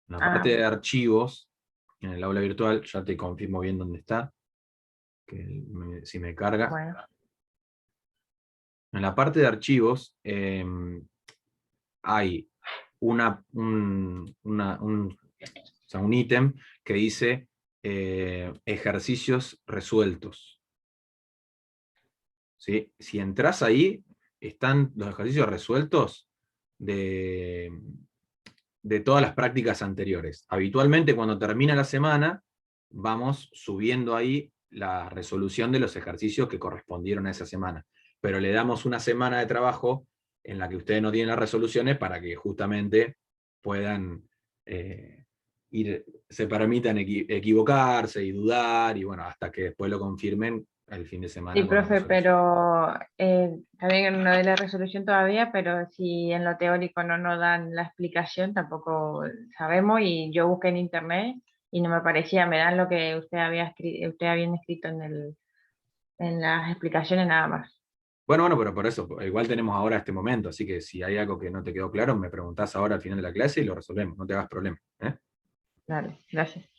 En la parte de archivos, en el aula virtual, ya te confirmo bien dónde está. Si me carga. Bueno, En la parte de archivos hay un ítem que dice ejercicios resueltos. ¿Sí? Si entras ahí, están los ejercicios resueltos de todas las prácticas anteriores. Habitualmente cuando termina la semana, vamos subiendo ahí la resolución de los ejercicios que correspondieron a esa semana. Pero le damos una semana de trabajo en la que ustedes no tienen las resoluciones para que justamente puedan se permitan equivocarse y dudar, y bueno, hasta que después lo confirmen el fin de semana. sí, con la profe, resolución. pero también no de la resolución todavía, pero si en lo teórico no nos dan la explicación, tampoco sabemos, y yo busqué en internet y no me parecía, me dan lo que usted había escrito en las explicaciones nada más. Bueno, pero por eso, igual tenemos ahora este momento, así que si hay algo que no te quedó claro, me preguntás ahora al final de la clase y lo resolvemos, no te hagas problema. Claro, gracias.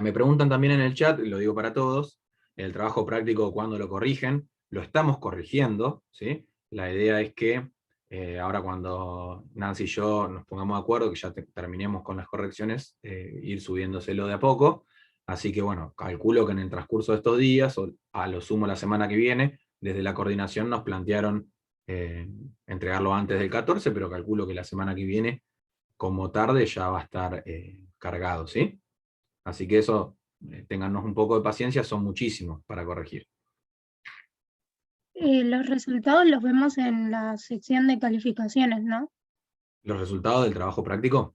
Me preguntan también en el chat, y lo digo para todos, el trabajo práctico cuando lo corrigen, lo estamos corrigiendo, ¿sí? La idea es que ahora cuando Nancy y yo nos pongamos de acuerdo, que ya terminemos con las correcciones, ir subiéndoselo de a poco, así que bueno, calculo que en el transcurso de estos días, o a lo sumo la semana que viene, desde la coordinación nos plantearon entregarlo antes del 14, pero calculo que la semana que viene, como tarde, ya va a estar cargado, ¿sí? Así que eso, téngannos un poco de paciencia, son muchísimos para corregir. Los resultados los vemos en la sección de calificaciones, ¿no? Los resultados del trabajo práctico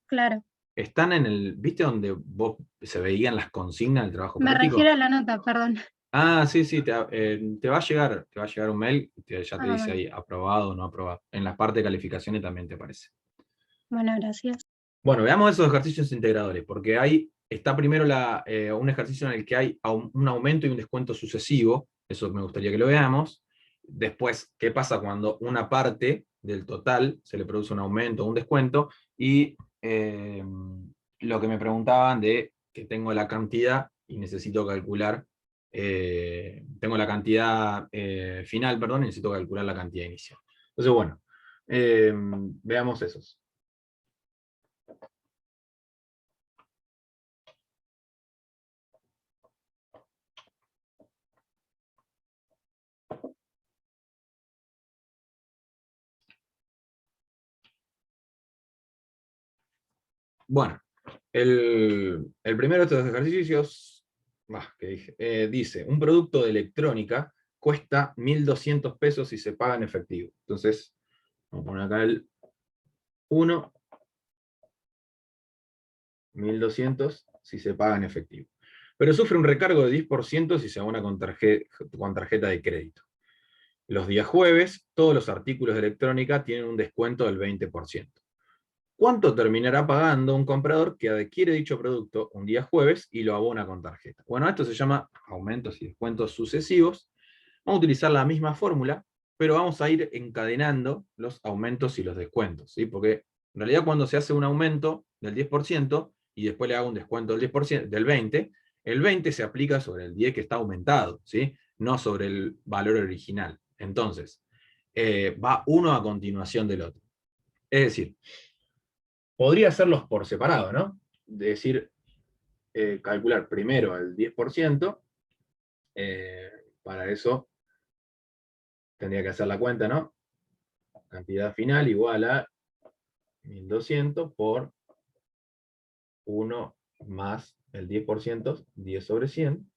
Claro. están ¿viste donde se veían las consignas del trabajo Me práctico? refiero a la nota, perdón. Ah, sí, te va a llegar un mail, ya te dice Bueno. ahí aprobado o no aprobado. En la parte de calificaciones también te aparece. Bueno, gracias. Bueno, veamos esos ejercicios integradores, porque ahí está primero un ejercicio en el que hay un aumento y un descuento sucesivo, eso me gustaría que lo veamos. Después, ¿qué pasa cuando una parte del total se le produce un aumento o un descuento? Y lo que me preguntaban de que tengo la cantidad y necesito calcular, tengo la cantidad final, perdón, y necesito calcular la cantidad inicial. Entonces, bueno, veamos esos. Bueno, el primero de estos ejercicios, ¿qué dije? Dice, un producto de electrónica cuesta 1.200 pesos si se paga en efectivo. Entonces, vamos a poner acá el 1, 1.200 si se paga en efectivo. Pero sufre un recargo de 10% si se abona con tarjeta de crédito. Los días jueves, todos los artículos de electrónica tienen un descuento del 20%. ¿Cuánto terminará pagando un comprador que adquiere dicho producto un día jueves y lo abona con tarjeta? Bueno, esto se llama aumentos y descuentos sucesivos. Vamos a utilizar la misma fórmula, pero vamos a ir encadenando los aumentos y los descuentos, ¿sí? Porque en realidad cuando se hace un aumento del 10% y después le hago un descuento del 10%, del 20%, el 20 se aplica sobre el 10 que está aumentado, ¿sí? No sobre el valor original. Entonces, va uno a continuación del otro. Es decir, podría hacerlos por separado, ¿no? Es decir, calcular primero el 10%, para eso tendría que hacer la cuenta, ¿no? Cantidad final igual a 1.200 por 1 más el 10%, 10 sobre 100.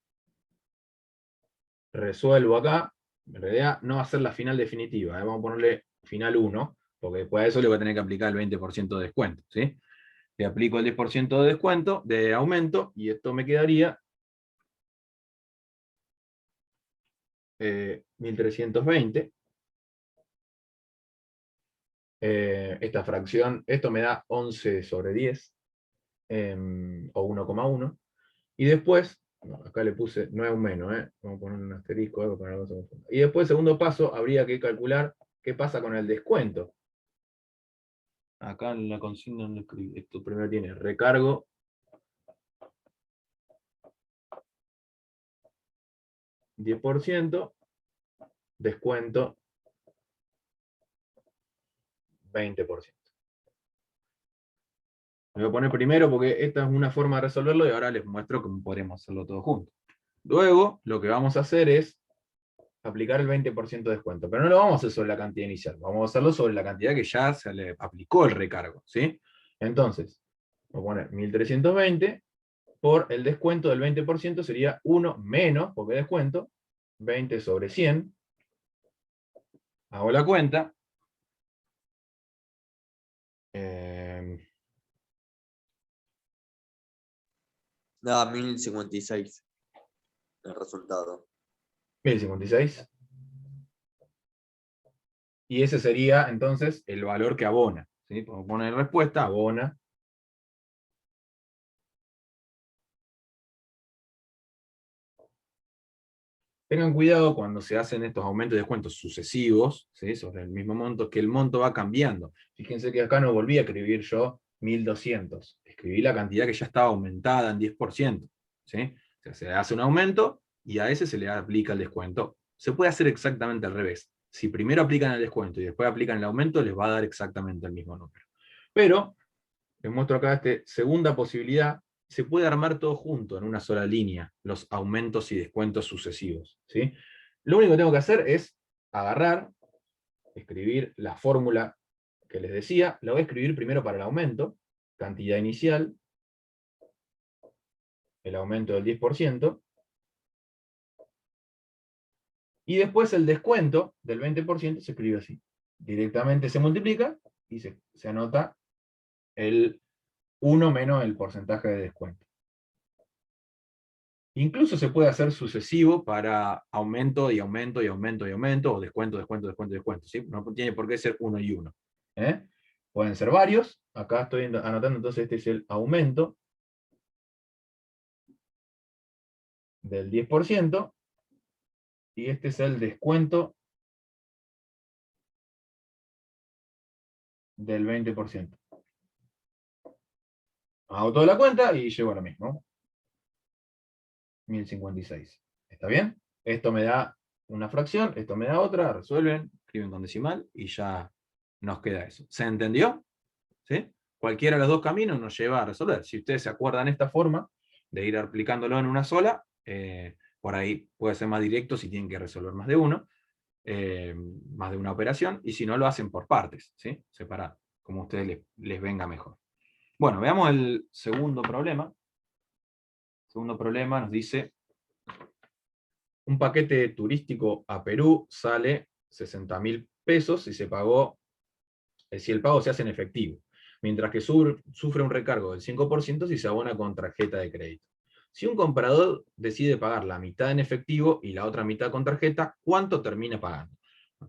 Resuelvo acá, en realidad no va a ser la final definitiva, vamos a ponerle final 1, porque después de eso le voy a tener que aplicar el 20% de descuento, ¿sí? Le aplico el 10% de descuento, de aumento, y esto me quedaría 1.320. Esta fracción, esto me da 11 sobre 10, o 1,1. Y después, no, acá le puse, no es un menos, vamos a poner un asterisco, algo para que no se confunda. Y después, segundo paso, habría que calcular qué pasa con el descuento. Acá en la consigna no escribí, esto primero tiene recargo, $10, descuento 20%. Me voy a poner primero porque esta es una forma de resolverlo y ahora les muestro cómo podremos hacerlo todo junto. Luego, lo que vamos a hacer es aplicar el 20% de descuento, pero no lo vamos a hacer sobre la cantidad inicial, vamos a hacerlo sobre la cantidad que ya se le aplicó el recargo, ¿sí? Entonces, voy a poner 1.320 por el descuento del 20% sería 1 menos, porque descuento, 20 sobre 100. Hago la cuenta. Da 1056 el resultado. 1056. Y ese sería entonces el valor que abona, ¿sí? Podemos poner respuesta, abona. Tengan cuidado cuando se hacen estos aumentos y descuentos sucesivos, ¿sí? Sobre el mismo monto, que el monto va cambiando. Fíjense que acá no volví a escribir yo 1.200. Escribí la cantidad que ya estaba aumentada en 10%. ¿Sí? O sea, se hace un aumento y a ese se le aplica el descuento. Se puede hacer exactamente al revés. Si primero aplican el descuento y después aplican el aumento, les va a dar exactamente el mismo número. Pero, les muestro acá esta segunda posibilidad. Se puede armar todo junto en una sola línea, los aumentos y descuentos sucesivos, ¿sí? Lo único que tengo que hacer es agarrar, escribir la fórmula que les decía, la voy a escribir primero para el aumento, cantidad inicial, el aumento del 10%, y después el descuento del 20% se escribe así. Directamente se multiplica y se anota el 1 menos el porcentaje de descuento. Incluso se puede hacer sucesivo para aumento y aumento y aumento y aumento, o descuento, descuento, descuento, descuento, ¿sí? No tiene por qué ser 1 y 1. Pueden ser varios. Acá estoy anotando, entonces este es el aumento del 10%, y este es el descuento del 20%. Hago toda la cuenta y llego a lo mismo. 1056. ¿Está bien? Esto me da una fracción, esto me da otra, resuelven, escriben con decimal y ya nos queda eso. ¿Se entendió? ¿Sí? Cualquiera de los dos caminos nos lleva a resolver. Si ustedes se acuerdan esta forma de ir aplicándolo en una sola, por ahí puede ser más directo si tienen que resolver más de uno, más de una operación, y si no lo hacen por partes, ¿sí? Separado, como a ustedes les venga mejor. Bueno, veamos el segundo problema. El segundo problema nos dice un paquete turístico a Perú sale 60.000 pesos si se pagó, si el pago se hace en efectivo, mientras que sufre un recargo del 5% si se abona con tarjeta de crédito. Si un comprador decide pagar la mitad en efectivo y la otra mitad con tarjeta, ¿cuánto termina pagando?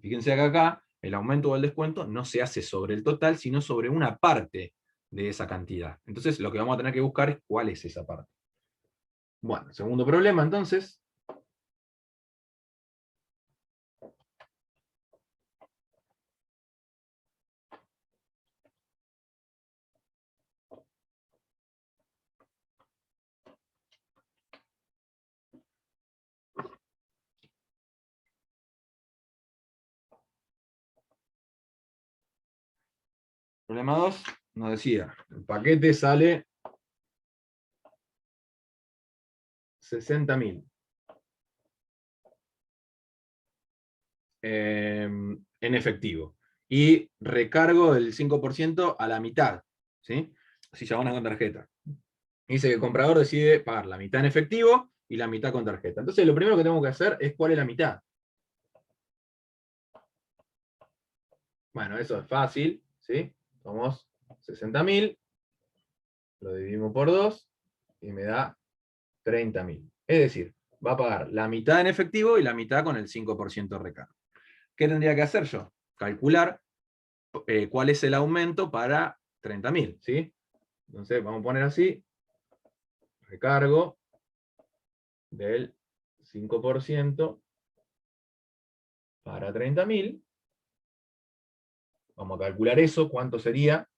Fíjense que acá el aumento o el descuento no se hace sobre el total, sino sobre una parte de esa cantidad. Entonces lo que vamos a tener que buscar es cuál es esa parte. Bueno, segundo problema entonces. Problema 2 nos decía, el paquete sale 60.000. En efectivo. Y recargo del 5% a la mitad, ¿sí? Si se abona con tarjeta. Dice que el comprador decide pagar la mitad en efectivo y la mitad con tarjeta. Entonces lo primero que tengo que hacer es cuál es la mitad. Bueno, eso es fácil, ¿sí? Somos 60.000, lo dividimos por 2 y me da 30.000. Es decir, va a pagar la mitad en efectivo y la mitad con el 5% de recargo. ¿Qué tendría que hacer yo? Calcular cuál es el aumento para 30.000, ¿sí? Entonces vamos a poner así, recargo del 5% para 30.000. Vamos a calcular eso, ¿cuánto sería?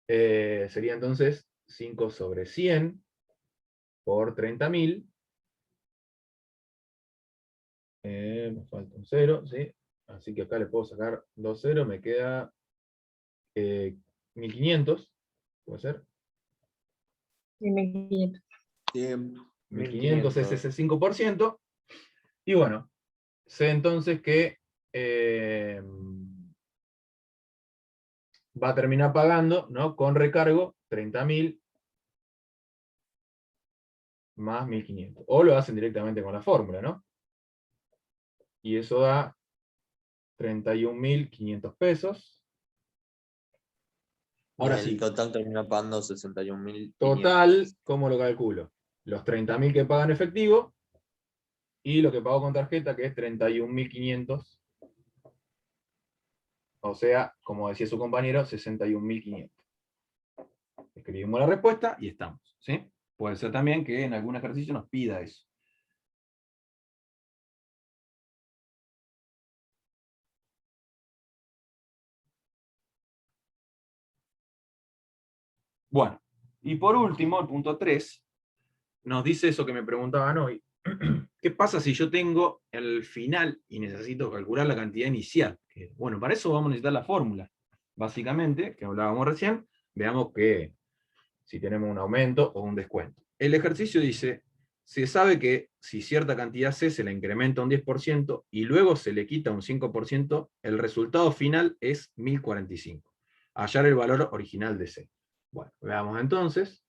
Sería entonces 5 sobre 100 por 30.000. Me falta un 0, ¿sí? Así que acá le puedo sacar 2 ceros, me queda 1.500, ¿puede ser? Sí, 1500. Sí, 1.500 es ese 5%. Y bueno, sé entonces que va a terminar pagando, ¿no? Con recargo 30.000 más 1.500. O lo hacen directamente con la fórmula, ¿no? Y eso da 31.500 pesos. Ahora el sí, total termina pagando 61.500. total, ¿cómo lo calculo? Los 30.000 que pagan efectivo y lo que pago con tarjeta, que es 31.500. O sea, como decía su compañero, 61.500. Escribimos la respuesta y estamos, ¿sí? Puede ser también que en algún ejercicio nos pida eso. Bueno, y por último, el punto 3, nos dice eso que me preguntaban hoy. ¿Qué pasa si yo tengo el final y necesito calcular la cantidad inicial? Bueno, para eso vamos a necesitar la fórmula. Básicamente, que hablábamos recién, veamos que si tenemos un aumento o un descuento. El ejercicio dice, se sabe que si cierta cantidad C se le incrementa un 10% y luego se le quita un 5%, el resultado final es 1045. Hallar el valor original de C. Bueno, veamos entonces.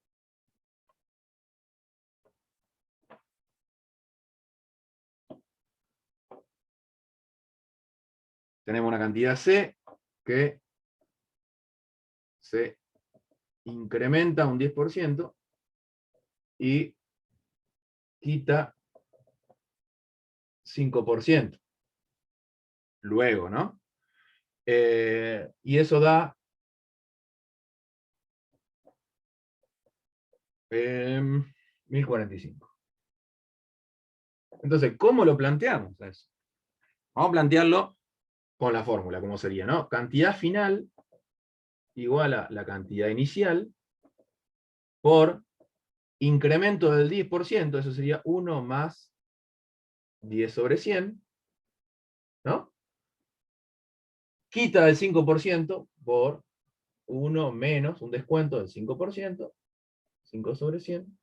Tenemos una cantidad C que se incrementa un 10% y quita 5%. Luego, ¿no? Y eso da 1045. Entonces, ¿cómo lo planteamos eso? Vamos a plantearlo con la fórmula, como sería, ¿no? Cantidad final igual a la cantidad inicial por incremento del 10%, eso sería 1 más 10 sobre 100, ¿no? Quita del 5% por 1 menos un descuento del 5%, 5 sobre 100.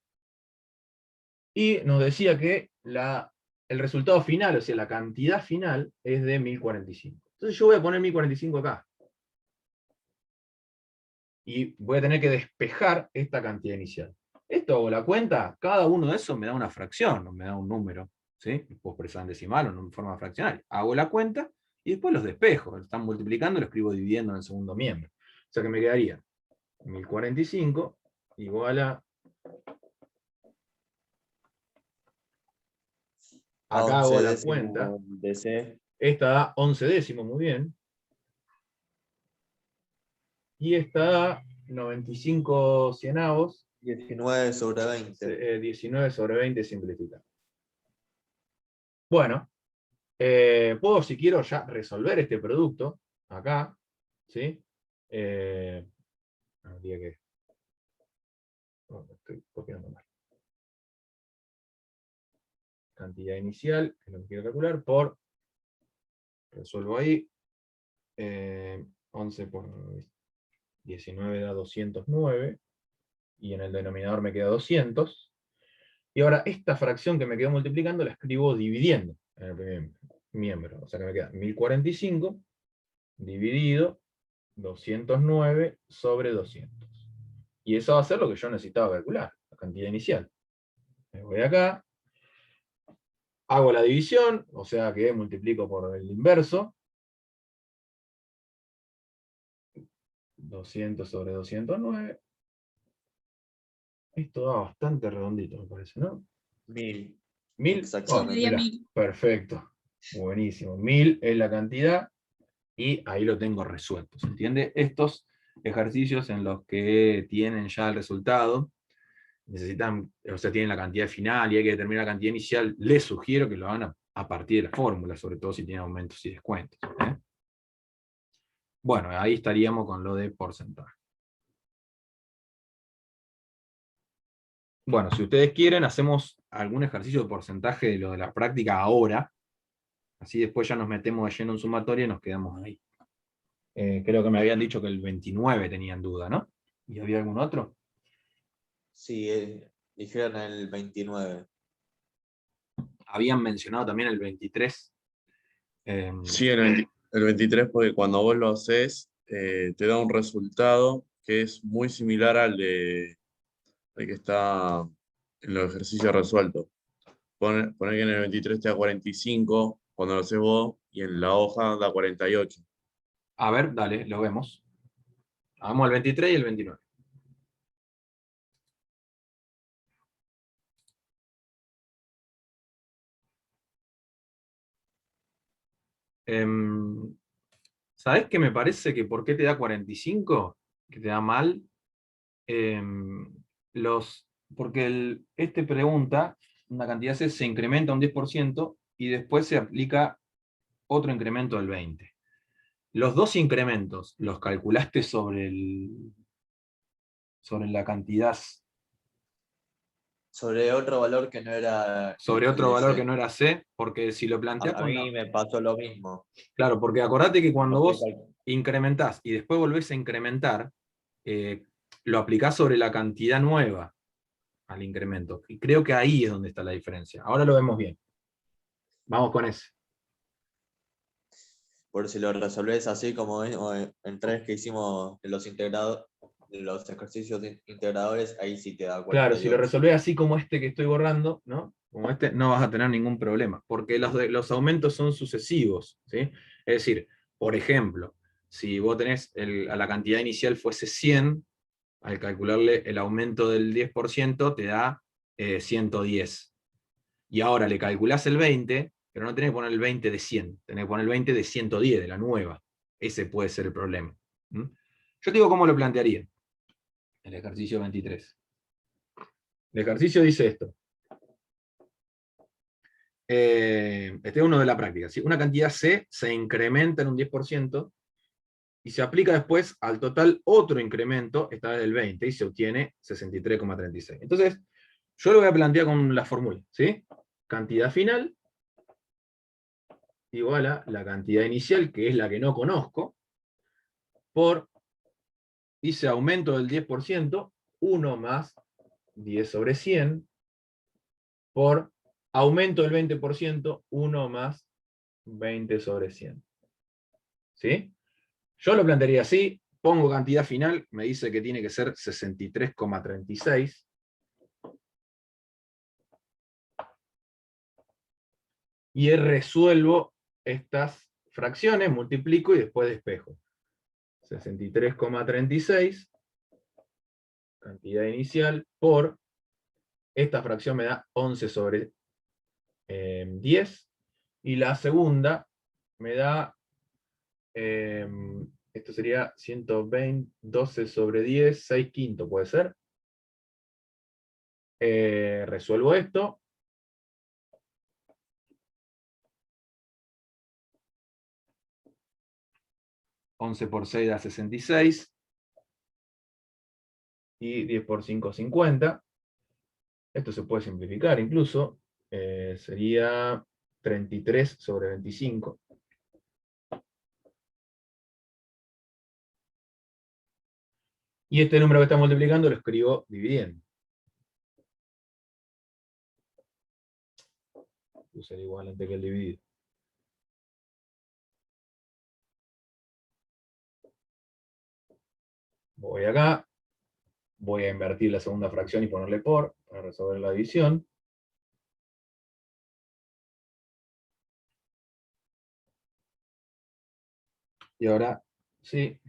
Y nos decía que el resultado final, o sea, la cantidad final, es de 1045. Entonces yo voy a poner 1045 acá. Y voy a tener que despejar esta cantidad inicial. Esto hago la cuenta, cada uno de esos me da una fracción, no me da un número. ¿sí? Los puedo expresar en decimal o en forma fraccional. Hago la cuenta y después los despejo. Están multiplicando, lo escribo dividiendo en el segundo miembro. O sea que me quedaría 1045 igual a... Acá hago 11 la décimos cuenta. de C. Esta da 11 décimos, muy bien. Y esta da 95 cienavos, 19 sobre 20. 19 sobre 20 simplificado. Bueno, puedo, si quiero, ya resolver este producto, acá, ¿sí? Habría que... no, estoy copiando mal. Cantidad inicial, que es lo que quiero calcular, por... Resuelvo ahí. 11 por 19 da 209. Y en el denominador me queda 200. Y ahora esta fracción que me quedo multiplicando la escribo dividiendo en el primer miembro. O sea que me queda 1045 dividido 209 sobre 200. Y eso va a ser lo que yo necesitaba calcular, la cantidad inicial. Me voy acá, hago la división, o sea que multiplico por el inverso. 200 sobre 209. Esto da bastante redondito, me parece, ¿no? 1000. 1000. Exactamente. Media Mirá, 1000. perfecto. Buenísimo. 1000 es la cantidad y ahí lo tengo resuelto. ¿Se entiende? Estos ejercicios en los que tienen ya el resultado, necesitan, o sea, tienen la cantidad final y hay que determinar la cantidad inicial, les sugiero que lo hagan a partir de la fórmula, sobre todo si tienen aumentos y descuentos. ¿Eh? Bueno, ahí estaríamos con lo de porcentaje. Bueno, si ustedes quieren, hacemos algún ejercicio de porcentaje de lo de la práctica ahora. Así después ya nos metemos de lleno en sumatoria y nos quedamos ahí. Creo que me habían dicho que el 29 tenían duda, ¿no? ¿Y había algún otro? Sí, dijeron el 29. Habían mencionado también el 23. Sí, el 23, porque cuando vos lo haces, te da un resultado que es muy similar al al que está en los ejercicios resueltos. Poner que en el 23 te da 45 cuando lo haces vos, y en la hoja da 48. A ver, dale, lo vemos. Hagamos el 23 y el 29. ¿Sabés qué me parece que por qué te da 45? Que te da mal. Porque este pregunta, una cantidad C se incrementa un 10% y después se aplica otro incremento del 20%. Los dos incrementos, ¿los calculaste sobre la cantidad? Sobre otro valor que no era Sobre el otro de valor C. que no era C, porque si lo planteás A mí me pasó lo mismo. Claro, porque acordate que cuando No vos sé incrementás y después volvés a incrementar, lo aplicás sobre la cantidad nueva al incremento. Y creo que ahí es donde está la diferencia. Ahora lo vemos bien. Vamos con ese. por si lo resolvés así como en 3 que hicimos de los ejercicios integradores, ahí sí te da 48. Claro, si lo resolvés así como este que estoy borrando, ¿no? Como este, no vas a tener ningún problema, porque los aumentos son sucesivos, ¿sí? Es decir, por ejemplo, si vos tenés a la cantidad inicial fuese 100, al calcularle el aumento del 10% te da 110. Y ahora le calculás el 20, pero no tenés que poner el 20 de 100, tenés que poner el 20 de 110, de la nueva. Ese puede ser el problema. ¿Mm? Yo te digo cómo lo plantearía. El ejercicio 23. El ejercicio dice esto. Este es uno de la práctica. ¿Sí? Una cantidad C se incrementa en un 10% y se aplica después al total otro incremento, esta vez del 20, y se obtiene 63,36. Entonces, yo lo voy a plantear con la fórmula, ¿sí? Cantidad final igual a la cantidad inicial, que es la que no conozco, por, dice aumento del 10%, 1 más 10 sobre 100, por aumento del 20%, 1 más 20 sobre 100. ¿Sí? Yo lo plantearía así, pongo cantidad final, me dice que tiene que ser 63,36. y resuelvo estas fracciones, multiplico y después despejo. 63,36, cantidad inicial, por esta fracción me da 11 sobre 10, y la segunda me da, esto sería 120, 12 sobre 10, 6 quintos, ¿puede ser? Resuelvo esto. $11 por 6 da 66. Y 10 por 5, 50. Esto se puede simplificar incluso. Sería 33 sobre 25. Y este número que está multiplicando lo escribo dividiendo. Puse el igual antes que el dividido. Voy acá. Voy a invertir la segunda fracción y ponerle por, para resolver la división. Y ahora, sí.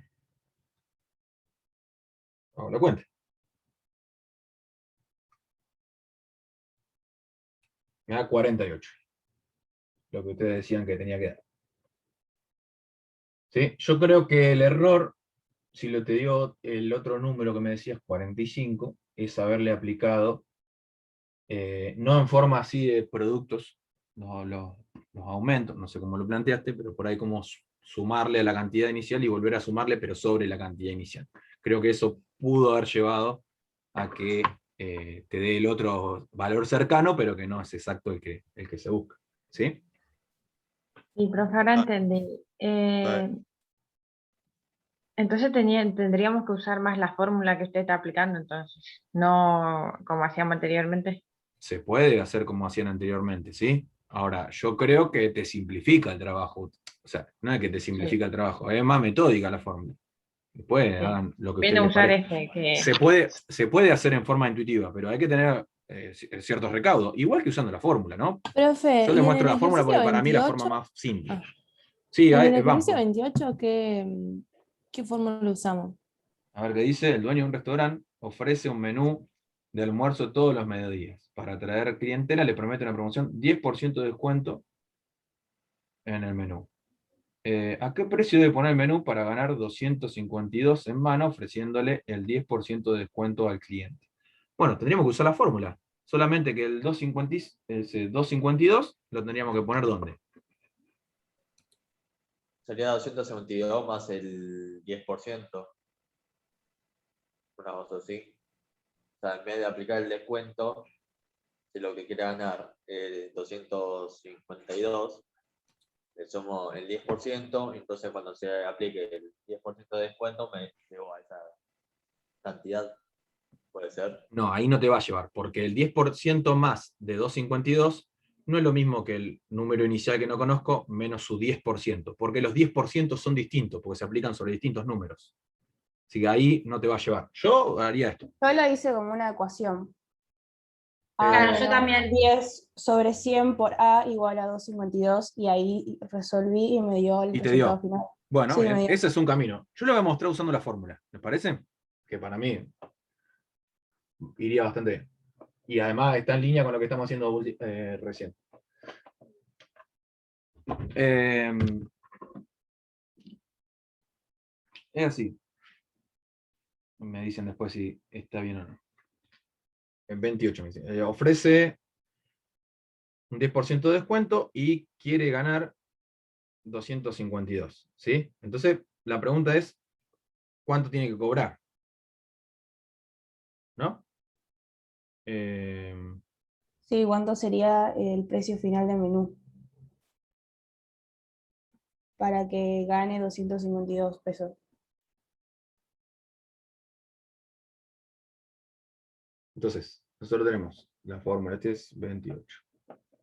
Hago la cuenta. Me da 48. Lo que ustedes decían que tenía que dar. ¿Sí? Yo creo que el error, si lo te dio el otro número que me decías, 45, es haberle aplicado, no en forma así de productos, los aumentos, no sé cómo lo planteaste, pero por ahí como sumarle a la cantidad inicial y volver a sumarle, pero sobre la cantidad inicial. Creo que eso pudo haber llevado a que te dé el otro valor cercano, pero que no es exacto el que se busca. ¿Sí? Y profe, ahora entendí. Entonces tendríamos que usar más la fórmula que usted está aplicando, entonces, no como hacíamos anteriormente. Se puede hacer como hacían anteriormente, ¿sí? Ahora, yo creo que te simplifica el trabajo. O sea, no es que te simplifica el trabajo, es más metódica la fórmula. Después hagan lo que Viene a ustedes usar parezca. que Se puede hacer en forma intuitiva, pero hay que tener ciertos recaudos, igual que usando la fórmula, ¿no? Profe, Yo ¿y les en muestro el la fórmula porque ejercicio para mí es la 28? forma más simple. Ah. Sí, En el vamos. ejercicio 28, ¿qué fórmula usamos? A ver qué dice. El dueño de un restaurante ofrece un menú de almuerzo todos los mediodías. Para atraer clientela le promete una promoción 10% de descuento en el menú. ¿A qué precio debe poner el menú para ganar 252 en mano ofreciéndole el 10% de descuento al cliente? Bueno, tendríamos que usar la fórmula. Solamente que el 252 lo tendríamos que poner ¿dónde? Sería 252 más el 10%. Una cosa así. O sea, en vez de aplicar el descuento, si lo que quiere ganar es 252, le sumo el 10%, entonces cuando se aplique el 10% de descuento me llevo a esa cantidad. ¿Puede ser? No, ahí no te va a llevar, porque el 10% más de 252 no es lo mismo que el número inicial que no conozco menos su 10%, porque los 10% son distintos, porque se aplican sobre distintos números. Así que ahí no te va a llevar. Yo haría esto. Yo lo hice como una ecuación. Claro, yo también. 10 sobre 100 por A igual a 252 y ahí resolví y me dio el Y te resultado dio. final. Bueno, Sí, me dio. ese es un camino. Yo lo voy a mostrar usando la fórmula. ¿Les parece? Que para mí iría bastante bien. Y además está en línea con lo que estamos haciendo recién. Es así. Me dicen después si está bien o no. En 28 me dicen. Ofrece un 10% de descuento y quiere ganar 252. ¿Sí? Entonces, la pregunta es, ¿cuánto tiene que cobrar? ¿No? Sí, ¿cuánto sería el precio final del menú? Para que gane 252 pesos. Entonces, nosotros tenemos la fórmula, este es 28.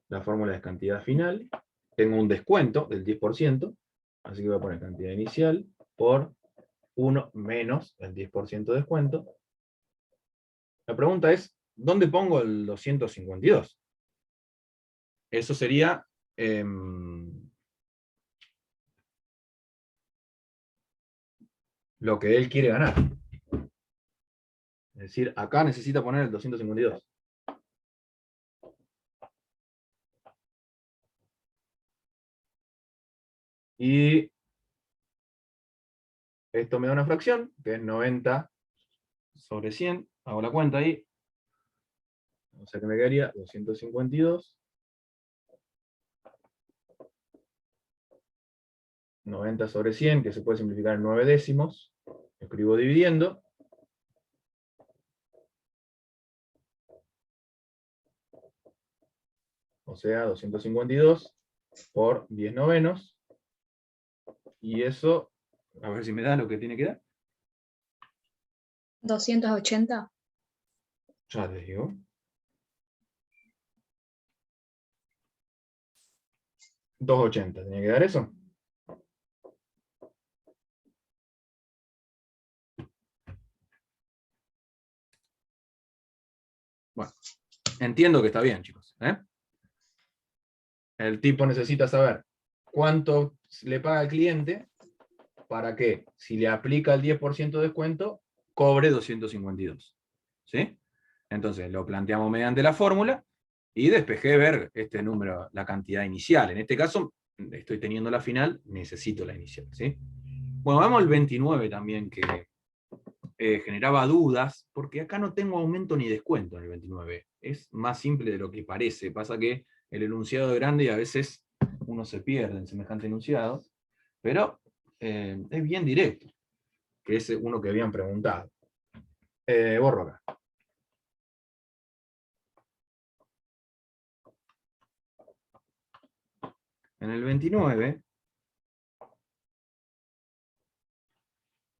La fórmula es cantidad final. Tengo un descuento del 10%, así que voy a poner cantidad inicial por 1 menos el 10% de descuento. La pregunta es, ¿dónde pongo el 252? Eso sería lo que él quiere ganar. Es decir, acá necesita poner el 252. Y esto me da una fracción, que es 90 sobre 100. Hago la cuenta ahí. O sea que me quedaría 252. 90 sobre 100, que se puede simplificar en 9 décimos. Escribo dividiendo. O sea, 252 por 10 novenos. Y eso, a ver si me da lo que tiene que dar. 280. Ya les digo. $2.80, ¿tenía que dar eso? Bueno, entiendo que está bien, chicos. El tipo necesita saber cuánto le paga al cliente para que, si le aplica el 10% de descuento, cobre 252. ¿Sí? Entonces lo planteamos mediante la fórmula y despejé ver este número, la cantidad inicial. En este caso, estoy teniendo la final, necesito la inicial. ¿Sí? Bueno, vamos al 29 también, que generaba dudas, porque acá no tengo aumento ni descuento en el 29. Es más simple de lo que parece. Pasa que el enunciado es grande y a veces uno se pierde en semejante enunciado, pero es bien directo, que es uno que habían preguntado. Borro acá. En el 29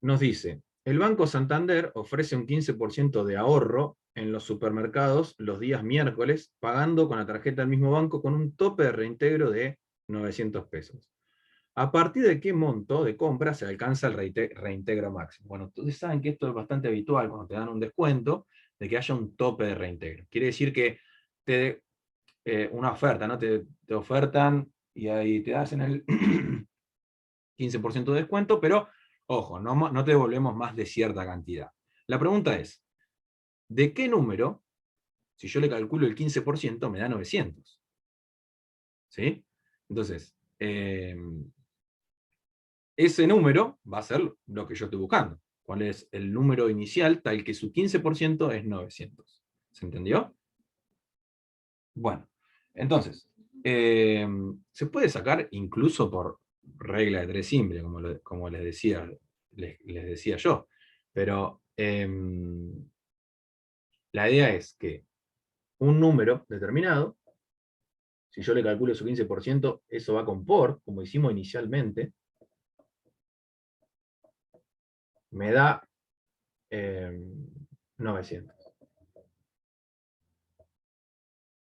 nos dice: el Banco Santander ofrece un 15% de ahorro en los supermercados los días miércoles, pagando con la tarjeta del mismo banco con un tope de reintegro de 900 pesos. ¿A partir de qué monto de compra se alcanza el reintegro máximo? Bueno, ustedes saben que esto es bastante habitual cuando te dan un descuento, de que haya un tope de reintegro. Quiere decir que una oferta, ¿no? Te ofertan y ahí te hacen el 15% de descuento, pero ojo, no te devolvemos más de cierta cantidad. La pregunta es, ¿de qué número, si yo le calculo el 15%, me da 900? ¿Sí? Entonces, ese número va a ser lo que yo estoy buscando. ¿Cuál es el número inicial tal que su 15% es 900? ¿Se entendió? Bueno, entonces, se puede sacar incluso por regla de 3 simple, como les decía yo. Pero la idea es que un número determinado, si yo le calculo su 15%, eso va con por, como hicimos inicialmente, me da 900.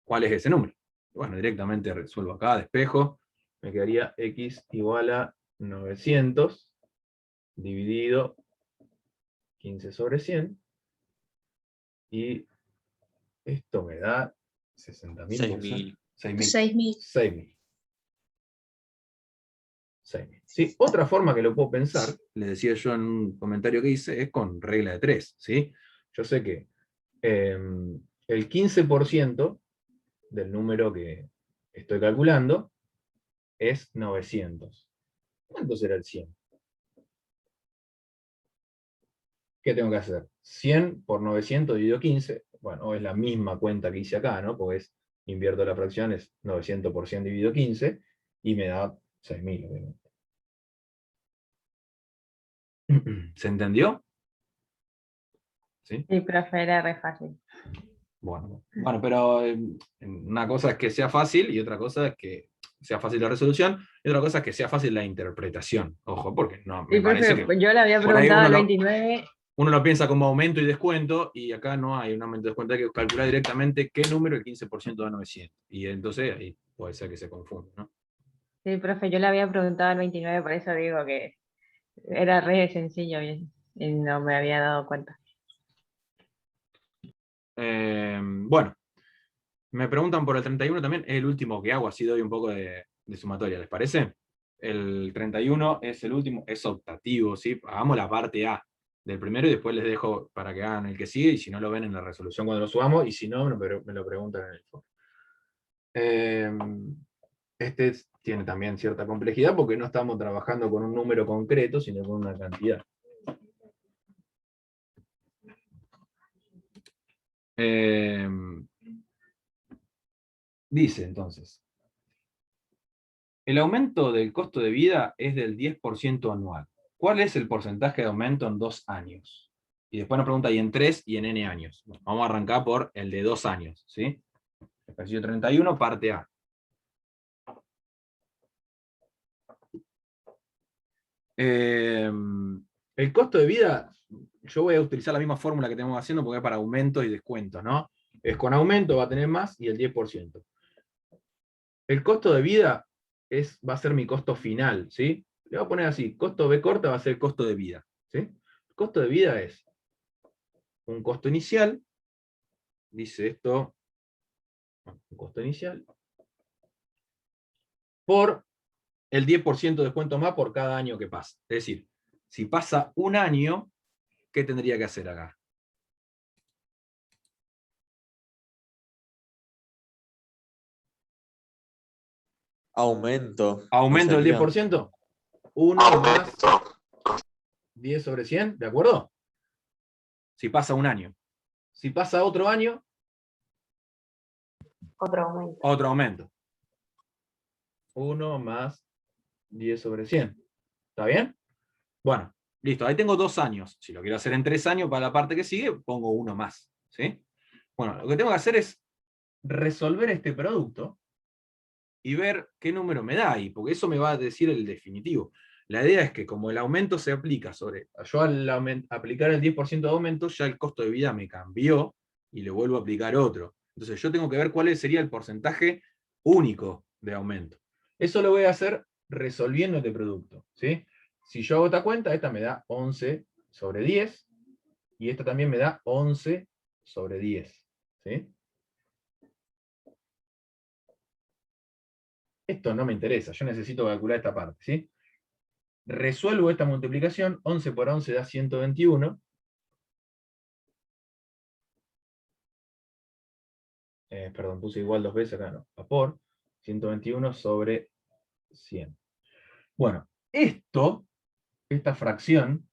¿Cuál es ese número? Bueno, directamente resuelvo acá, despejo, me quedaría x igual a 900 dividido 15 sobre 100, y esto me da 60.000. 6.000. 6.000. 6.000. ¿Sí? Otra forma que lo puedo pensar, le decía yo en un comentario que hice, es con regla de 3. ¿Sí? Yo sé que el 15% del número que estoy calculando es 900. ¿Cuánto será el 100? ¿Qué tengo que hacer? 100 por 900 dividido 15. Bueno, es la misma cuenta que hice acá, ¿no? Porque invierto la fracción, es 900 por 100 dividido 15, y me da 6.000, obviamente. ¿Se entendió? ¿Sí? Sí, profe, era re fácil. Bueno, pero una cosa es que sea fácil y otra cosa es que sea fácil la resolución y otra cosa es que sea fácil la interpretación. Ojo, porque no, me Sí, parece profe, que yo le había por ahí preguntado al 29. uno lo piensa como aumento y descuento, y acá no hay un aumento y descuento, hay que calcular directamente qué número, el 15% da 900. Y entonces ahí puede ser que se confunda, ¿no? Sí, profe, yo le había preguntado al 29, por eso digo que era re sencillo y no me había dado cuenta. Bueno, Me preguntan por el 31 también, es el último que hago, así doy un poco de sumatoria, ¿les parece? El 31 es el último, es optativo, ¿sí? Hagamos la parte A del primero y después les dejo para que hagan el que sigue, y si no lo ven en la resolución cuando lo subamos, y si no, me lo preguntan en el foro. Este tiene también cierta complejidad porque no estamos trabajando con un número concreto, sino con una cantidad. Dice entonces, el aumento del costo de vida es del 10% anual. ¿Cuál es el porcentaje de aumento en 2 años? Y después nos pregunta, ¿y en 3 y en n años? Bueno, vamos a arrancar por el de 2 años, ¿sí? Ejercicio 31, parte A. El costo de vida, yo voy a utilizar la misma fórmula que tenemos haciendo porque es para aumentos y descuentos, ¿no? Es con aumento va a tener más y el 10%. El costo de vida va a ser mi costo final, ¿sí? Le voy a poner así, costo B corta va a ser el costo de vida, ¿sí? El costo de vida es un costo inicial, dice esto, un costo inicial, por el 10% de descuento más por cada año que pasa. Es decir, si pasa un año, ¿qué tendría que hacer acá? Aumento. Aumento del sería. 10%, 1 más 10 sobre 100, ¿de acuerdo? Si pasa un año. Si pasa otro año, Otro aumento. otro aumento. 1 más 10 sobre 100. ¿Está bien? Bueno, listo. Ahí tengo 2 años. Si lo quiero hacer en 3 años, para la parte que sigue, pongo 1 más. ¿Sí? Bueno, lo que tengo que hacer es resolver este producto y ver qué número me da ahí, porque eso me va a decir el definitivo. La idea es que como el aumento se aplica yo al aplicar el 10% de aumento, ya el costo de vida me cambió y le vuelvo a aplicar otro. Entonces yo tengo que ver cuál sería el porcentaje único de aumento. Eso lo voy a hacer resolviendo este producto, ¿sí? Si yo hago esta cuenta, esta me da 11 sobre 10, y esta también me da 11 sobre 10, ¿sí? Esto no me interesa, yo necesito calcular esta parte, ¿sí? Resuelvo esta multiplicación, 11 por 11 da 121. Perdón, puse igual 2 veces, acá no. A por 121 sobre 100. Bueno, esta fracción,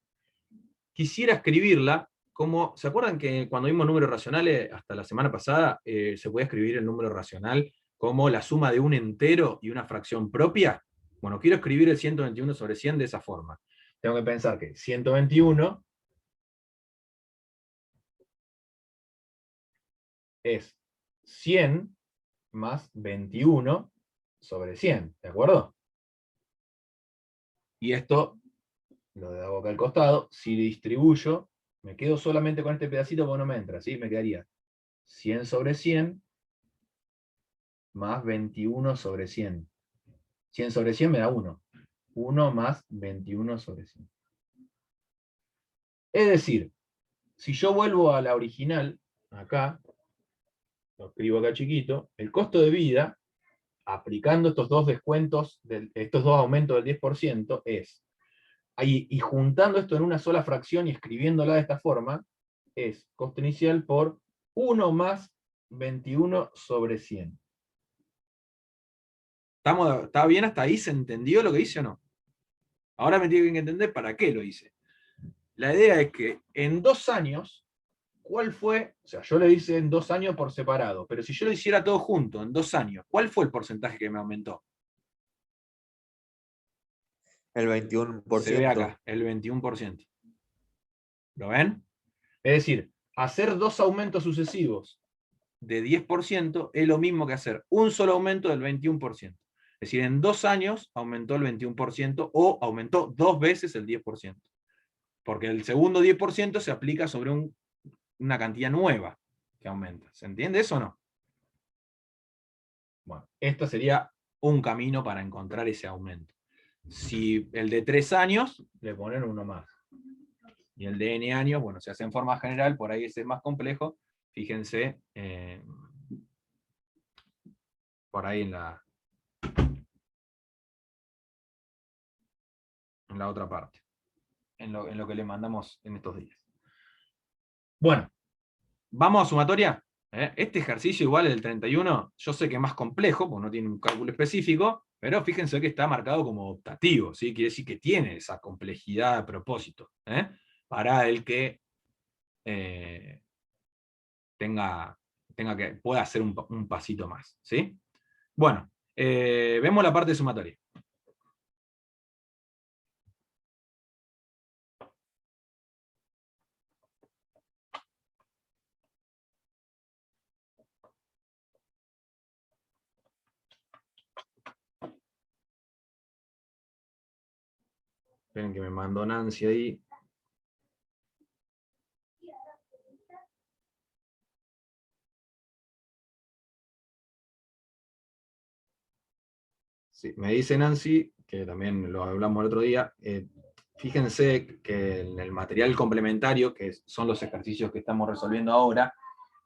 quisiera escribirla como, ¿se acuerdan que cuando vimos números racionales, hasta la semana pasada, se podía escribir el número racional como la suma de un entero y una fracción propia? Bueno, quiero escribir el 121 sobre 100 de esa forma. Tengo que pensar que 121 es 100 más 21 sobre 100, ¿de acuerdo? Y esto lo hago acá al costado. Si distribuyo, me quedo solamente con este pedacito porque no me entra, ¿sí? Me quedaría 100 sobre 100 más 21 sobre 100. 100 sobre 100 me da 1. 1 más 21 sobre 100. Es decir, si yo vuelvo a la original, acá, lo escribo acá chiquito, el costo de vida, aplicando estos dos descuentos, estos dos aumentos del 10%, es, y juntando esto en una sola fracción y escribiéndola de esta forma, es costo inicial por 1 más 21 sobre 100. ¿Está bien hasta ahí? ¿Se entendió lo que hice o no? Ahora me tienen que entender para qué lo hice. La idea es que en 2 años, ¿cuál fue? O sea, yo lo hice en 2 años por separado, pero si yo lo hiciera todo junto, en 2 años, ¿cuál fue el porcentaje que me aumentó? El 21%. Se ve acá, el 21%. ¿Lo ven? Es decir, hacer 2 aumentos sucesivos de 10% es lo mismo que hacer un solo aumento del 21%. Es decir, en 2 años aumentó el 21% o aumentó 2 veces el 10%. Porque el segundo 10% se aplica sobre una cantidad nueva que aumenta. ¿Se entiende eso o no? Bueno, esto sería un camino para encontrar ese aumento. Si el de 3 años, le ponen uno más. Y el de n años, bueno, se hace en forma general, por ahí ese es más complejo. Fíjense, por ahí en la otra parte, en lo que le mandamos en estos días. Bueno, vamos a sumatoria. Este ejercicio igual el 31, yo sé que es más complejo, porque no tiene un cálculo específico, pero fíjense que está marcado como optativo, ¿sí? Quiere decir que tiene esa complejidad a propósito, para el que pueda hacer un pasito más, ¿sí? Bueno, vemos la parte de sumatoria. Esperen que me mandó Nancy ahí. Sí, me dice Nancy, que también lo hablamos el otro día, fíjense que en el material complementario, que son los ejercicios que estamos resolviendo ahora,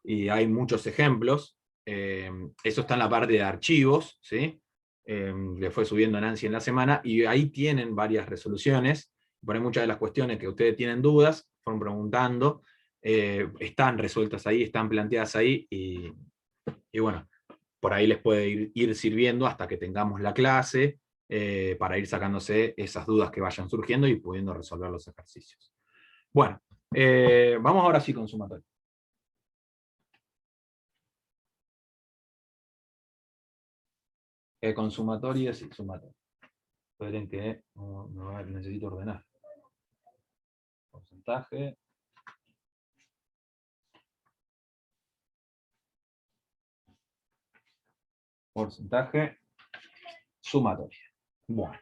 y hay muchos ejemplos, eso está en la parte de archivos, ¿sí? Le fue subiendo Nancy en la semana, y ahí tienen varias resoluciones, por ahí muchas de las cuestiones que ustedes tienen dudas, fueron preguntando, están resueltas ahí, están planteadas ahí, y bueno, por ahí les puede ir sirviendo hasta que tengamos la clase, para ir sacándose esas dudas que vayan surgiendo y pudiendo resolver los ejercicios. Bueno, vamos ahora sí con sumatoria. Con sumatoria, sí, sumatoria. Esperen que necesito ordenar. Porcentaje. Porcentaje. Sumatoria. Bueno.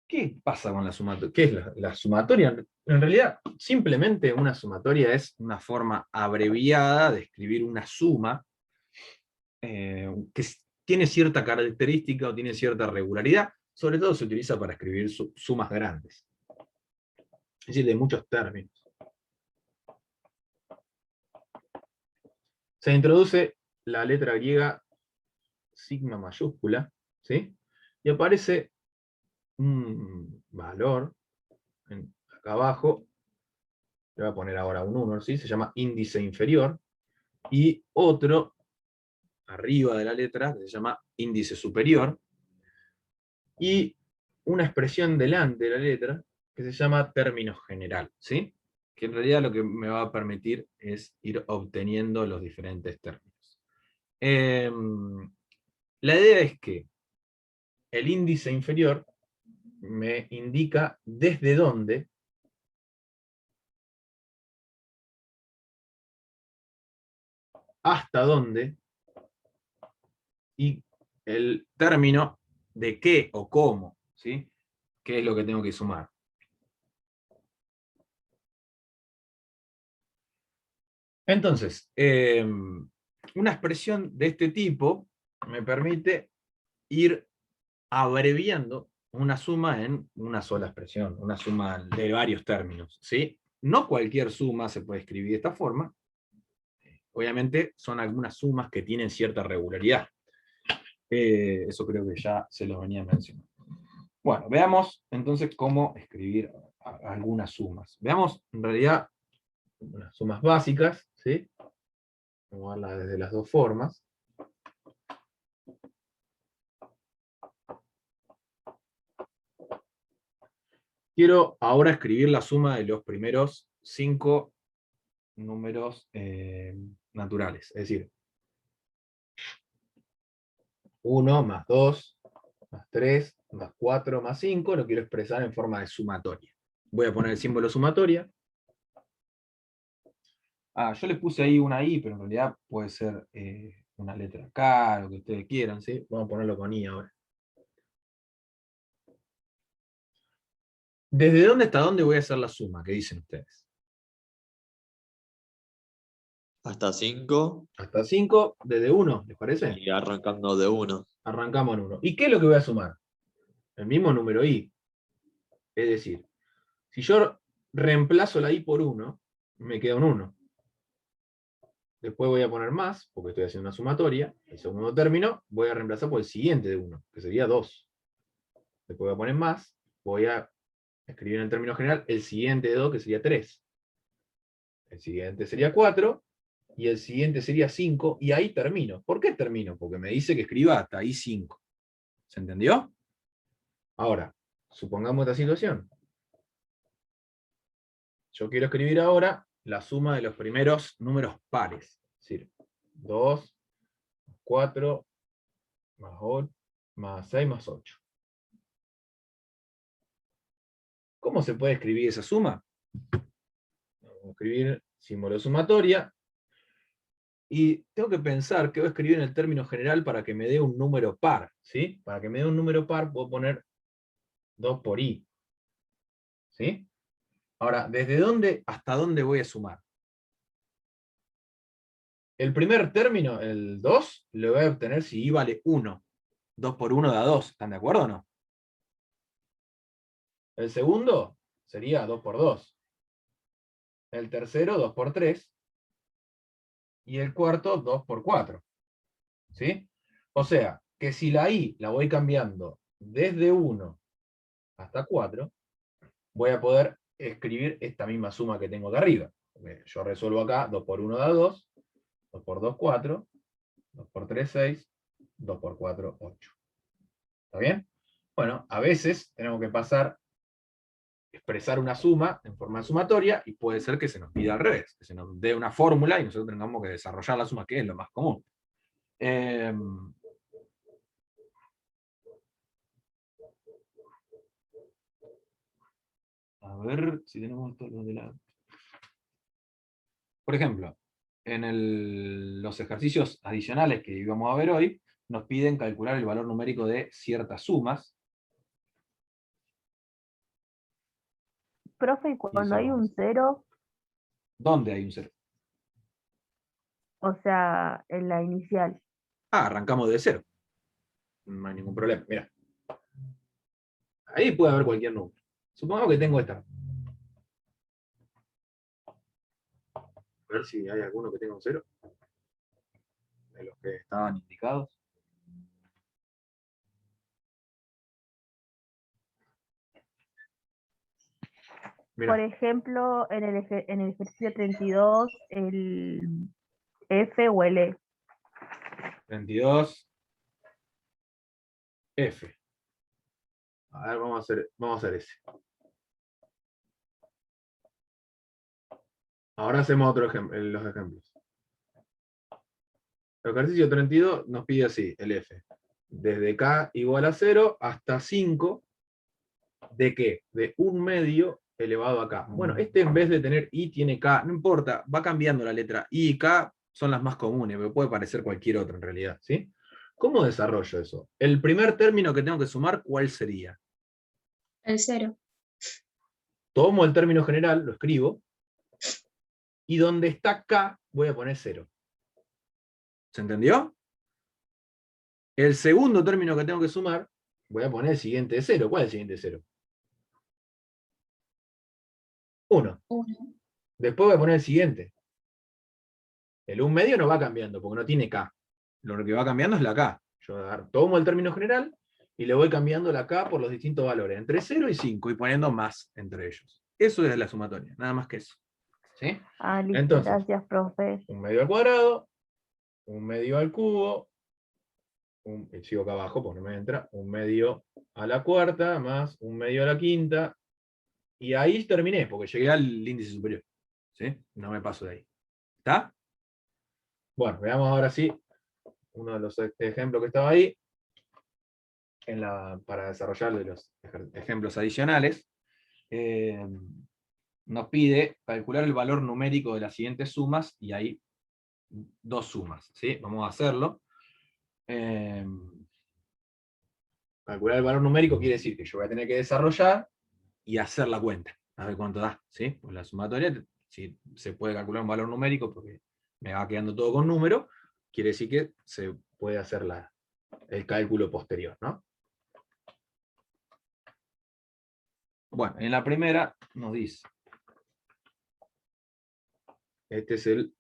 ¿Qué pasa con la sumatoria? ¿Qué es la sumatoria? En realidad, simplemente una sumatoria es una forma abreviada de escribir una suma que tiene cierta característica o tiene cierta regularidad. Sobre todo se utiliza para escribir sumas grandes. Es decir, de muchos términos. Se introduce la letra griega sigma mayúscula, ¿sí? Y aparece un valor acá abajo, le voy a poner ahora un 1, ¿sí? Se llama índice inferior, y otro arriba de la letra que se llama índice superior, y una expresión delante de la letra que se llama término general, ¿sí? Que en realidad lo que me va a permitir es ir obteniendo los diferentes términos. La idea es que el índice inferior me indica desde dónde hasta dónde, y el término de qué o cómo, ¿sí? ¿Qué es lo que tengo que sumar? Entonces, una expresión de este tipo me permite ir abreviando una suma en una sola expresión, una suma de varios términos, ¿sí? No cualquier suma se puede escribir de esta forma. Obviamente son algunas sumas que tienen cierta regularidad. Eso creo que ya se lo venía mencionando. Bueno, veamos entonces cómo escribir algunas sumas. Veamos en realidad unas sumas básicas, ¿sí? Vamos a verlas desde las dos formas. Quiero ahora escribir la suma de los primeros 5 números naturales, es decir, 1 más 2 más 3 más 4 más 5, lo quiero expresar en forma de sumatoria. Voy a poner el símbolo sumatoria. Yo les puse ahí una I, pero en realidad puede ser una letra K, lo que ustedes quieran, ¿sí? Vamos a ponerlo con I ahora. ¿Desde dónde hasta dónde voy a hacer la suma? ¿Qué dicen ustedes? Hasta 5. Hasta 5, desde 1, ¿les parece? Y arrancando de 1. Arrancamos en 1. ¿Y qué es lo que voy a sumar? El mismo número I. Es decir, si yo reemplazo la i por 1, me queda un 1. Después voy a poner más, porque estoy haciendo una sumatoria. El segundo término voy a reemplazar por el siguiente de 1, que sería 2. Después voy a poner más, voy a escribir en el término general el siguiente de 2, que sería 3. El siguiente sería 4, y el siguiente sería 5, y ahí termino. ¿Por qué termino? Porque me dice que escriba hasta ahí 5. ¿Se entendió? Ahora, supongamos esta situación. Yo quiero escribir ahora la suma de los primeros números pares. Es decir, 2, 4, más 8, más 6, más 8. ¿Cómo se puede escribir esa suma? Vamos a escribir símbolo sumatoria. Y tengo que pensar que voy a escribir en el término general para que me dé un número par. ¿Sí? Para que me dé un número par puedo poner 2 por i. ¿Sí? Ahora, ¿desde dónde hasta dónde voy a sumar? El primer término, el 2, lo voy a obtener si i vale 1. 2 por 1 da 2. ¿Están de acuerdo o no? El segundo sería 2 por 2. El tercero, 2 por 3. Y el cuarto, 2 por 4. ¿Sí? O sea, que si la i la voy cambiando desde 1 hasta 4, voy a poder escribir esta misma suma que tengo acá arriba. Yo resuelvo acá, 2 por 1 da 2, 2 por 2, 4, 2 por 3, 6, 2 por 4, 8. ¿Está bien? Bueno, a veces tenemos que expresar una suma en forma sumatoria, y puede ser que se nos pida al revés, que se nos dé una fórmula y nosotros tengamos que desarrollar la suma, que es lo más común. A ver si tenemos esto delante. Por ejemplo, en los ejercicios adicionales que íbamos a ver hoy, nos piden calcular el valor numérico de ciertas sumas. Profe, y cuando hay un 0, ¿Dónde hay un 0? o sea, en la inicial. Arrancamos de 0. No hay ningún problema, mira. Ahí puede haber cualquier número. Supongamos que tengo esta. A ver si hay alguno que tenga un 0. De los que estaban indicados. Mirá. Por ejemplo, en el ejercicio 32, el F o el E. 32. F. A ver, vamos a hacer ese. Ahora hacemos otro ejemplo, los ejemplos. El ejercicio 32 nos pide así, el F. Desde K igual a 0 hasta 5. ¿De qué? De 1/2 elevado a K. Bueno, este en vez de tener I tiene K, no importa, va cambiando la letra. I y K son las más comunes, pero puede parecer cualquier otra en realidad, ¿sí? ¿Cómo desarrollo eso? El primer término que tengo que sumar, ¿cuál sería? El 0. Tomo el término general, lo escribo, y donde está K voy a poner 0. ¿Se entendió? El segundo término que tengo que sumar, voy a poner el siguiente de 0. ¿Cuál es el siguiente de 0? 1. Después voy a poner el siguiente. El 1/2 no va cambiando, porque no tiene K. Lo que va cambiando es la K. Yo tomo el término general, y le voy cambiando la K por los distintos valores, entre 0 y 5, y poniendo más entre ellos. Eso es la sumatoria, nada más que eso. ¿Sí? Listo, Entonces, gracias, profe. 1/2 al cuadrado, 1/2 al cubo, sigo acá abajo porque no me entra, 1/2 a la cuarta, más 1/2 a la quinta, y ahí terminé, porque llegué al índice superior. ¿Sí? No me paso de ahí. ¿Está? Bueno, veamos ahora sí uno de los ejemplos que estaba ahí, para desarrollar de los ejemplos adicionales. Nos pide calcular el valor numérico de las siguientes sumas, y hay dos sumas, ¿sí? Vamos a hacerlo. Calcular el valor numérico quiere decir que yo voy a tener que desarrollar y hacer la cuenta, a ver cuánto da, ¿sí? Pues la sumatoria, si se puede calcular un valor numérico porque me va quedando todo con número, quiere decir que se puede hacer el cálculo posterior, ¿no? Bueno, en la primera nos dice, Este es el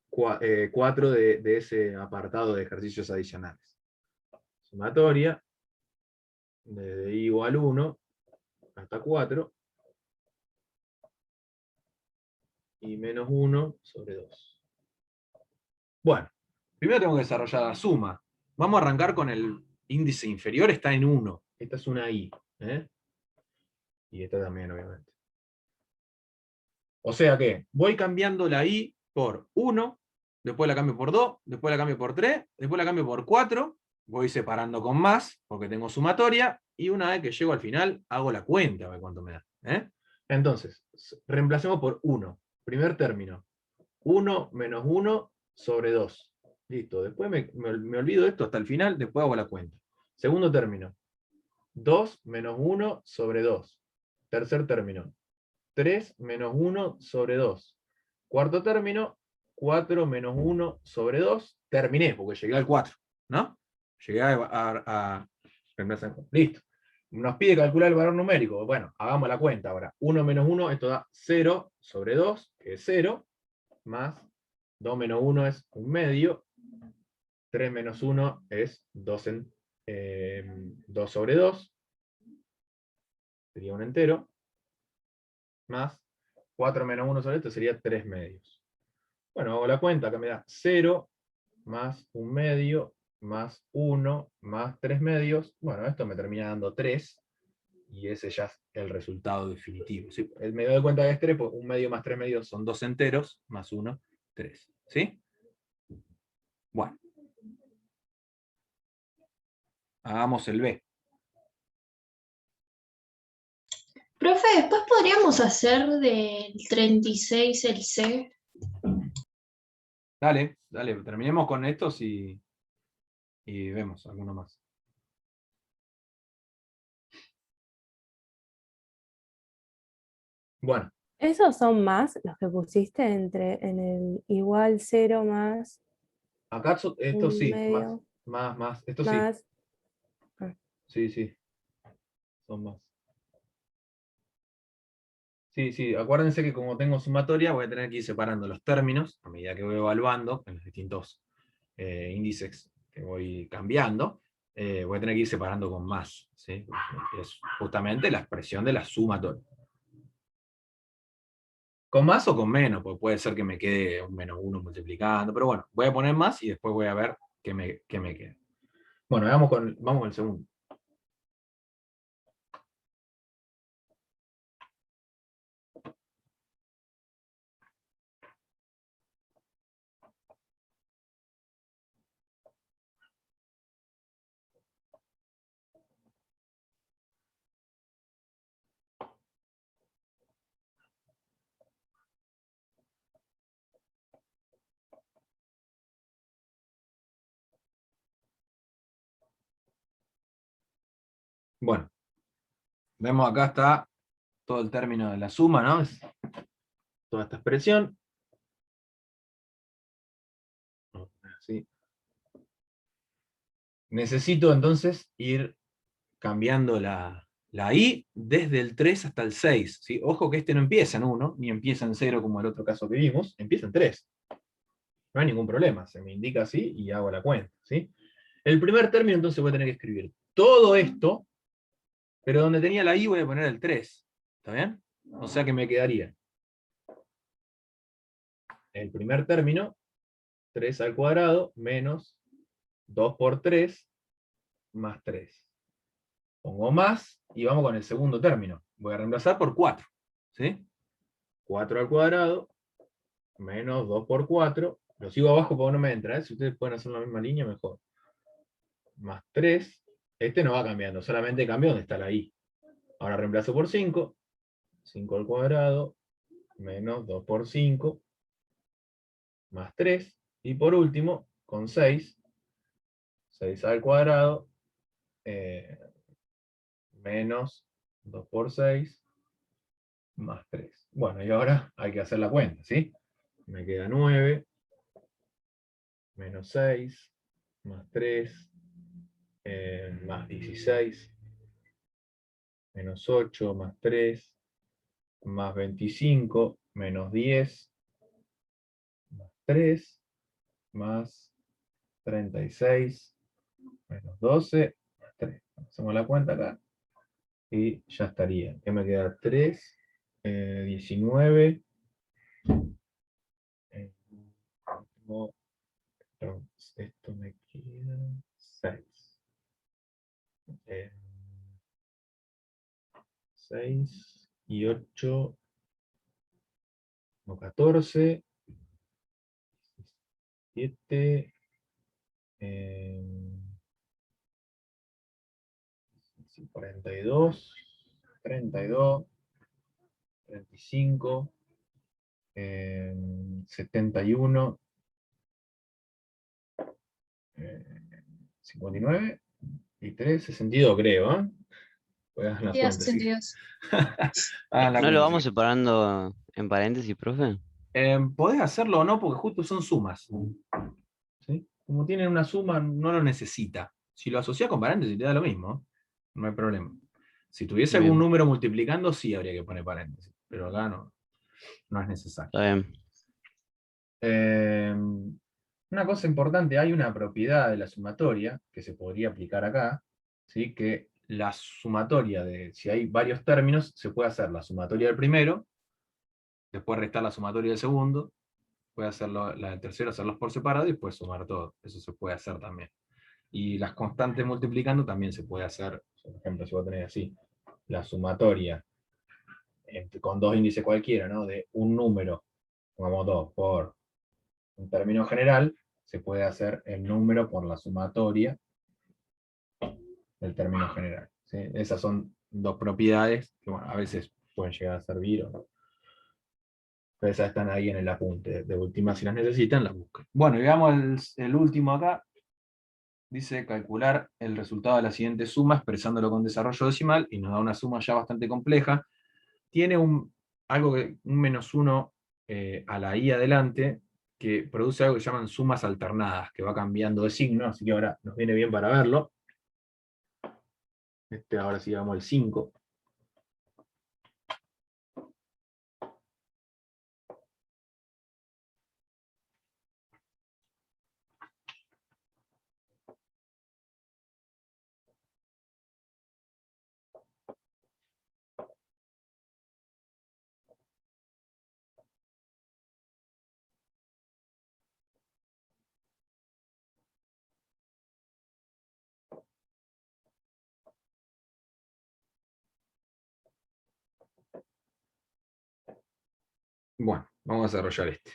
4 de ese apartado de ejercicios adicionales. Sumatoria, desde i igual 1 hasta 4, y menos 1 sobre 2. Bueno, primero tengo que desarrollar la suma. Vamos a arrancar con el índice inferior, está en 1. Esta es una i. Y esta también, obviamente. O sea que voy cambiando la i por 1, después la cambio por 2, después la cambio por 3, después la cambio por 4, voy separando con más, porque tengo sumatoria, y una vez que llego al final, hago la cuenta, a ver cuánto me da. Entonces, reemplacemos por 1. Primer término. 1 menos 1 sobre 2. Listo. Después me olvido esto hasta el final, después hago la cuenta. Segundo término. 2 menos 1 sobre 2. Tercer término. 3 menos 1 sobre 2. Cuarto término. 4 menos 1 sobre 2. Terminé, porque llegué al 4. ¿No? Llegué a reemplazar. Listo. Nos pide calcular el valor numérico. Bueno, hagamos la cuenta ahora. 1 menos 1, esto da 0 sobre 2, que es 0. Más 2 menos 1 es 1 medio, 3 menos 1 es 2 sobre 2, sería un entero, más 4 menos 1 sobre esto sería 3 medios. Bueno, hago la cuenta, acá me da 0, más 1 medio, más 1, más 3 medios, bueno, esto me termina dando 3, y ese ya es el resultado definitivo. ¿Sí? Me doy cuenta que es 3, porque 1 medio más 3 medios son 2 enteros, más 1, 3. ¿Sí? Bueno. Hagamos el B. Profe, después podríamos hacer del 36 el C. Dale, terminemos con estos y vemos alguno más. Bueno. ¿Esos son más los que pusiste en el igual 0 más Acá esto 1 sí, medio más, esto sí. más? Sí, son más. Sí, acuérdense que como tengo sumatoria voy a tener que ir separando los términos a medida que voy evaluando en los distintos índices que voy cambiando. Voy a tener que ir separando con más. ¿Sí? Es justamente la expresión de la sumatoria. Con más o con menos, porque puede ser que me quede un menos 1 multiplicando, pero bueno, voy a poner más y después voy a ver qué me queda. Bueno, vamos con el segundo. Bueno, vemos acá está todo el término de la suma, ¿no? Es toda esta expresión. Así. Necesito entonces ir cambiando la i desde el 3 hasta el 6. ¿Sí? Ojo que este no empieza en 1, ni empieza en 0 como el otro caso que vimos, empieza en 3. No hay ningún problema, se me indica así y hago la cuenta. ¿Sí? El primer término entonces voy a tener que escribir todo esto, pero donde tenía la i voy a poner el 3. ¿Está bien? O sea que me quedaría el primer término, 3 al cuadrado, menos 2 por 3, más 3. Pongo más, y vamos con el segundo término. Voy a reemplazar por 4. ¿Sí? 4 al cuadrado, menos 2 por 4. Lo sigo abajo porque no me entra. Si ustedes pueden hacer la misma línea, mejor. Más 3. Este no va cambiando, solamente cambia donde está la i. Ahora reemplazo por 5. 5 al cuadrado, menos 2 por 5, más 3. Y por último, con 6. 6 al cuadrado, menos 2 por 6, más 3. Bueno, y ahora hay que hacer la cuenta, ¿sí? Me queda 9, menos 6, más 3, más 16, menos 8, más 3, más 25, menos 10, 3 más 36 menos 12 más 3. Hacemos la cuenta acá y ya estaría. ¿Qué me queda? 3, 19. Esto me queda 6. 6 y 8, no, 14, 7, 42, 32, 35, 71, 59 y 3, 62 creo, ¿eh? Voy a dar la Sí, cuenta, sí. 62. Hagan la ¿No lo cuenta, vamos sí. separando en paréntesis, profe? Podés hacerlo o no, porque justo son sumas. ¿Sí? Como tienen una suma, no lo necesita. Si lo asocias con paréntesis, te da lo mismo. No hay problema. Si tuviese algún Bien. número multiplicando, sí habría que poner paréntesis. Pero acá no, no es necesario. Está bien. Una cosa importante, hay una propiedad de la sumatoria que se podría aplicar acá, ¿sí? Que la sumatoria de, si hay varios términos, se puede hacer la sumatoria del primero, después restar la sumatoria del segundo, puede hacerlo la del tercero, hacerlos por separado y después sumar todo. Eso se puede hacer también. Y las constantes multiplicando también se puede hacer. Por ejemplo, si vos tenés así, la sumatoria con dos índices cualquiera, ¿no? De un número, pongamos 2, por un término general, se puede hacer el número por la sumatoria del término general. ¿Sí? Esas son dos propiedades que, bueno, a veces pueden llegar a servir o no. Pero esas están ahí en el apunte. De última, si las necesitan, las buscan. Bueno, y veamos el último acá. Dice calcular el resultado de la siguiente suma expresándolo con desarrollo decimal, y nos da una suma ya bastante compleja. Tiene un menos 1 a la i adelante, que produce algo que llaman sumas alternadas, que va cambiando de signo, así que ahora nos viene bien para verlo. Ahora sí vamos al 5. Bueno, vamos a desarrollar este.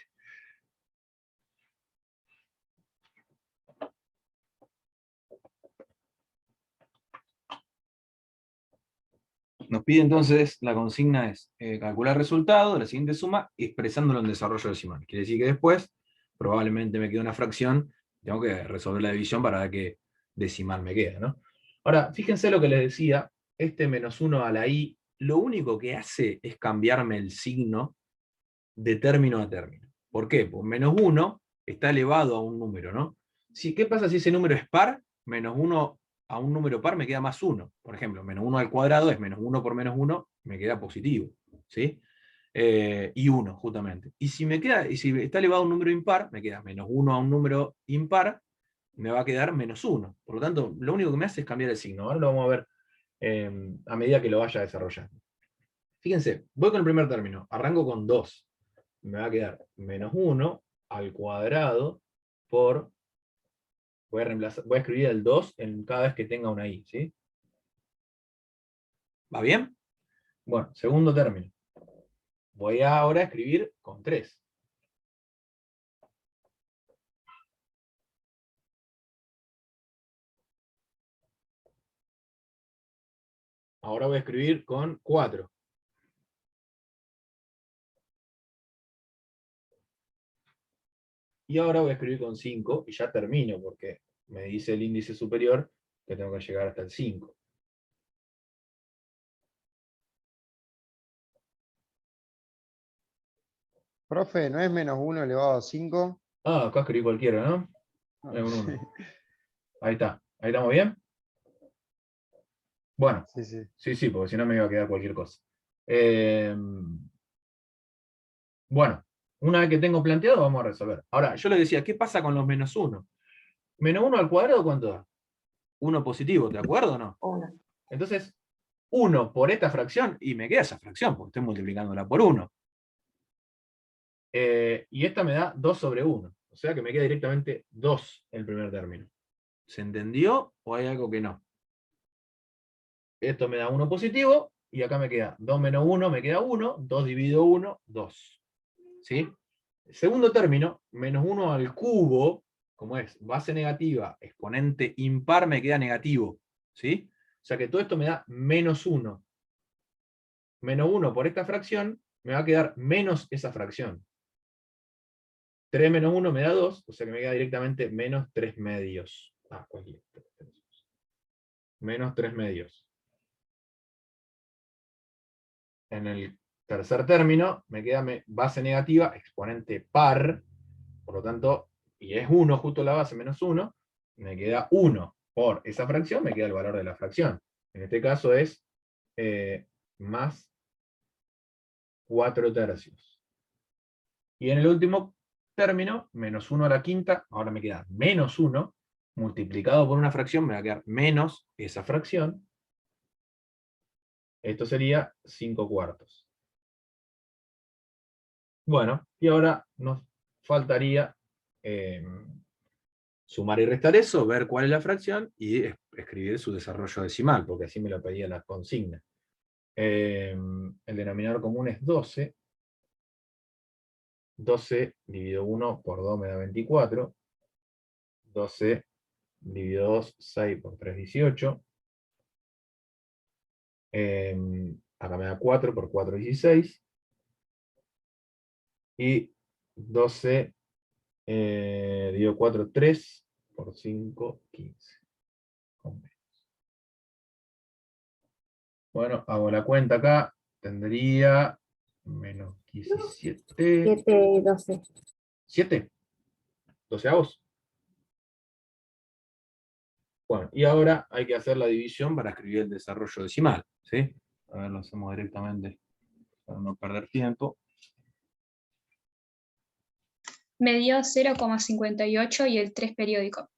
Nos pide entonces, la consigna es calcular el resultado de la siguiente suma expresándolo en desarrollo decimal. Quiere decir que después, probablemente me quede una fracción, tengo que resolver la división para ver qué decimal me queda, ¿no? Ahora, fíjense lo que les decía, este menos 1 a la i, lo único que hace es cambiarme el signo de término a término. ¿Por qué? Pues menos 1 está elevado a un número, ¿no? ¿Qué pasa si ese número es par? Menos 1 a un número par me queda más 1. Por ejemplo, menos 1 al cuadrado es menos 1 por menos 1, me queda positivo. ¿Sí? Y 1, justamente. Y si está elevado a un número impar, me queda menos 1 a un número impar, me va a quedar menos 1. Por lo tanto, lo único que me hace es cambiar el signo. Ahora lo vamos a ver a medida que lo vaya desarrollando. Fíjense, voy con el primer término. Arranco con 2. Me va a quedar menos 1 al cuadrado por... Voy a escribir el 2 en cada vez que tenga una i, ¿sí? ¿Va bien? Bueno, segundo término. Voy ahora a escribir con 3. Ahora voy a escribir con 4. Y ahora voy a escribir con 5 y ya termino, porque me dice el índice superior que tengo que llegar hasta el 5. Profe, ¿no es menos 1 elevado a 5? Ah, acá escribí cualquiera, ¿no? Es un 1. Ahí está. ¿Ahí estamos bien? Bueno, sí, porque si no me iba a quedar cualquier cosa. Bueno, Una vez que tengo planteado, vamos a resolver. Ahora, yo les decía, ¿qué pasa con los menos 1? Menos 1 al cuadrado, ¿cuánto da? 1 positivo, ¿de acuerdo o no? 1. Entonces, 1 por esta fracción, y me queda esa fracción, porque estoy multiplicándola por 1. Y esta me da 2 sobre 1. O sea que me queda directamente 2 el primer término. ¿Se entendió o hay algo que no? Esto me da 1 positivo, y acá me queda 2 menos 1, me queda 1, 2 dividido 1, 2. ¿Sí? El segundo término, menos 1 al cubo, como es base negativa, exponente impar, me queda negativo. ¿Sí? O sea que todo esto me da menos 1. Menos 1 por esta fracción, me va a quedar menos esa fracción. 3 menos 1 me da 2, o sea que me queda directamente menos 3 medios. Cualquiera. Menos 3 medios. En el tercer término me queda base negativa, exponente par, por lo tanto, y es 1 justo la base menos 1, me queda 1 por esa fracción, me queda el valor de la fracción. En este caso es más 4 tercios. Y en el último término, menos 1 a la quinta, ahora me queda menos 1, multiplicado por una fracción, me va a quedar menos esa fracción. Esto sería 5 cuartos. Bueno, y ahora nos faltaría sumar y restar eso, ver cuál es la fracción y escribir su desarrollo decimal, porque así me lo pedía la consigna. El denominador común es 12. 12 dividido 1 por 2 me da 24. 12 dividido 2, 6 por 3, 18. Acá me da 4 por 4, 16. Y 12 dividido 4, 3 por 5, 15. Bueno, hago la cuenta acá. Tendría menos 17. 7, 12. 7. 12avos. Bueno, y ahora hay que hacer la división para escribir el desarrollo decimal. ¿Sí? A ver, lo hacemos directamente para no perder tiempo. Me dio 0,58 y el 3 periódico.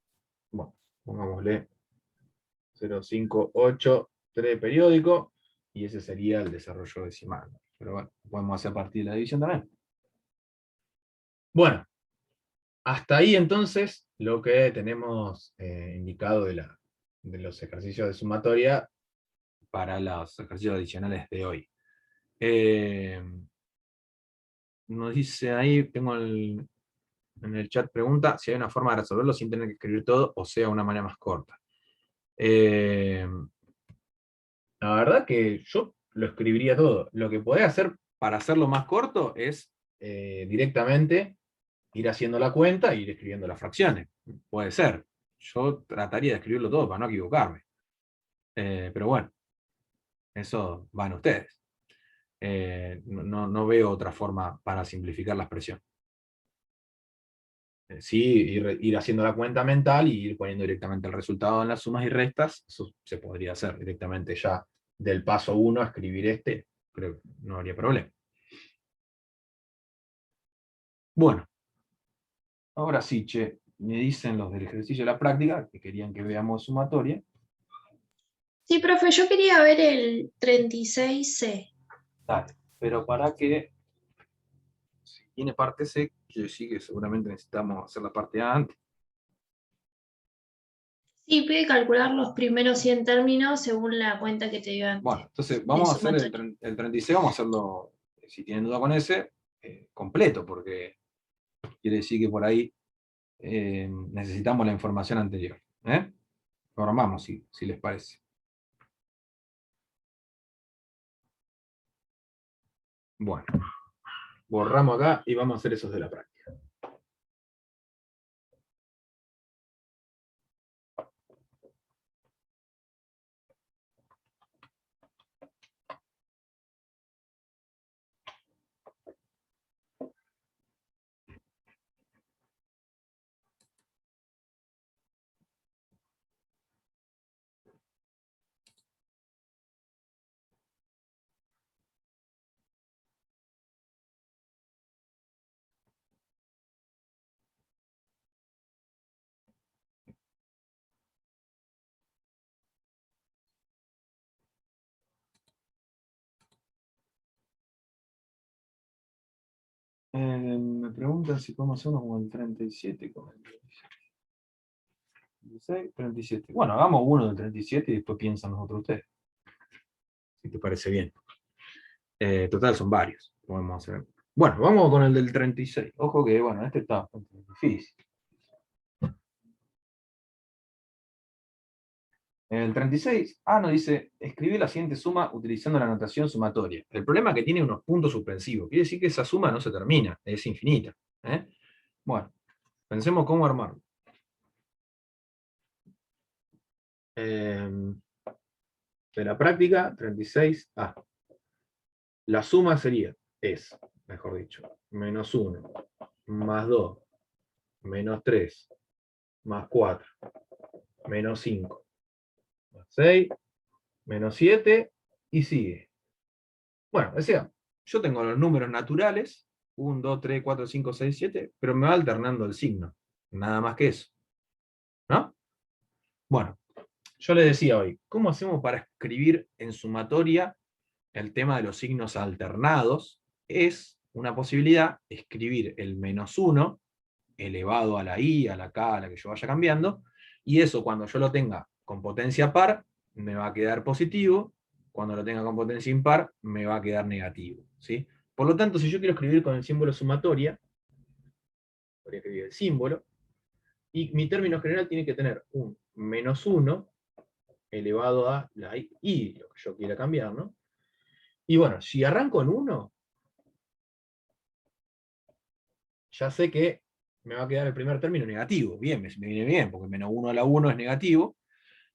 Bueno, pongámosle 0,58, 3 periódico, y ese sería el desarrollo decimal. Pero bueno, podemos hacer a partir de la división también. Bueno, hasta ahí entonces lo que tenemos indicado de los ejercicios de sumatoria para los ejercicios adicionales de hoy. Nos dice ahí, tengo en el chat pregunta si hay una forma de resolverlo sin tener que escribir todo, o sea, una manera más corta. La verdad que yo lo escribiría todo. Lo que podés hacer para hacerlo más corto es directamente ir haciendo la cuenta e ir escribiendo las fracciones. Puede ser. Yo trataría de escribirlo todo para no equivocarme. Pero bueno, eso van ustedes. No veo otra forma para simplificar la expresión. Sí, ir haciendo la cuenta mental y ir poniendo directamente el resultado en las sumas y restas. Eso se podría hacer directamente ya del paso 1 a escribir este. Creo que no habría problema. Bueno, ahora sí, che, me dicen los del ejercicio de la práctica que querían que veamos sumatoria. Sí, profe, yo quería ver el 36C. Dale, pero para que, si tiene parte C, quiere decir que seguramente necesitamos hacer la parte A antes. Sí, pide calcular los primeros 100 términos según la cuenta que te dio antes. Bueno, entonces vamos a hacer sumatoria. el 36, vamos a hacerlo, si tienen duda con ese, completo, porque quiere decir que por ahí necesitamos la información anterior. Formamos, si les parece. Bueno, borramos acá y vamos a hacer esos de la práctica. Me preguntan si podemos hacer uno con el 37. Con el 36, 37. Bueno, hagamos uno del 37 y después piensan nosotros ustedes. Si te parece bien. Total, son varios. Podemos hacer. Bueno, vamos con el del 36. Ojo que, bueno, este está bastante difícil. En el 36, nos dice, escribir la siguiente suma utilizando la notación sumatoria. El problema es que tiene unos puntos suspensivos. Quiere decir que esa suma no se termina, es infinita. Bueno, pensemos cómo armarlo. De la práctica, 36A. La suma es, mejor dicho, menos 1, más 2, menos 3, más 4, menos 5, más 6, menos 7, y sigue. Bueno, decía, yo tengo los números naturales, 1, 2, 3, 4, 5, 6, 7, pero me va alternando el signo. Nada más que eso. ¿No? Bueno, yo les decía hoy, ¿cómo hacemos para escribir en sumatoria el tema de los signos alternados? Es una posibilidad escribir el menos 1 elevado a la i, a la k, a la que yo vaya cambiando, y eso cuando yo lo tenga con potencia par, me va a quedar positivo, cuando lo tenga con potencia impar, me va a quedar negativo. ¿Sí? Por lo tanto, si yo quiero escribir con el símbolo sumatoria, podría escribir el símbolo, y mi término general tiene que tener un menos 1 elevado a la i, lo que yo quiera cambiar, ¿no? Y bueno, si arranco en 1, ya sé que me va a quedar el primer término negativo. Bien, me viene bien, porque menos 1 a la 1 es negativo,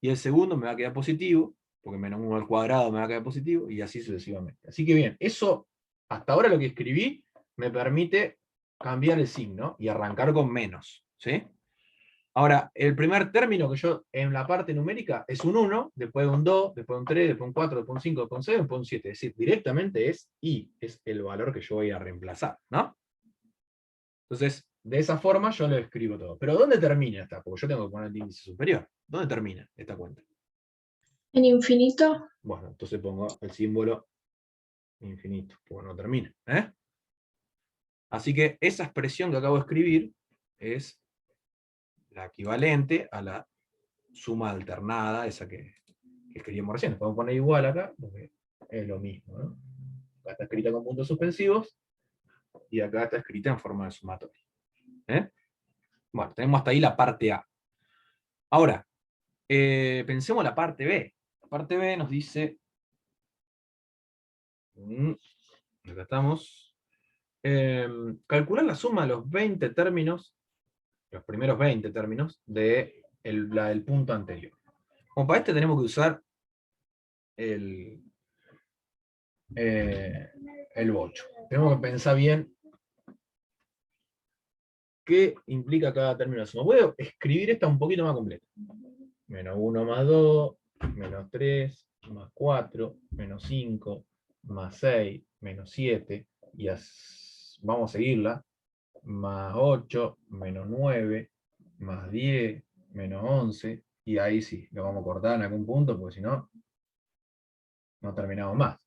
y el segundo me va a quedar positivo, porque menos 1 al cuadrado me va a quedar positivo, y así sucesivamente. Así que bien, eso, hasta ahora lo que escribí, me permite cambiar el signo y arrancar con menos. ¿Sí? Ahora, el primer término que yo, en la parte numérica, es un 1, después un 2, después un 3, después un 4, después un 5, después un 6, después un 7. Es decir, directamente es i, es el valor que yo voy a reemplazar, ¿no? Entonces, de esa forma yo lo escribo todo. Pero ¿dónde termina esta? Porque yo tengo que poner el índice superior. ¿Dónde termina esta cuenta? En infinito. Bueno, entonces pongo el símbolo infinito, porque no termina. Así que esa expresión que acabo de escribir es la equivalente a la suma alternada, esa que escribimos recién. Podemos poner igual acá, porque es lo mismo, ¿no? Acá está escrita con puntos suspensivos, y acá está escrita en forma de sumatoria. Bueno, tenemos hasta ahí la parte A. Ahora, pensemos la parte B. La parte B nos dice, acá estamos, calcular la suma de los 20 términos, los primeros 20 términos, de la del punto anterior. Como para este tenemos que usar el bocho. Tenemos que pensar bien qué implica cada término de suma. Voy a escribir esta un poquito más completa. Menos 1 más 2, menos 3, más 4, menos 5, más 6, menos 7, y vamos a seguirla, más 8, menos 9, más 10, menos 11, y ahí sí, lo vamos a cortar en algún punto, porque si no, no terminamos más.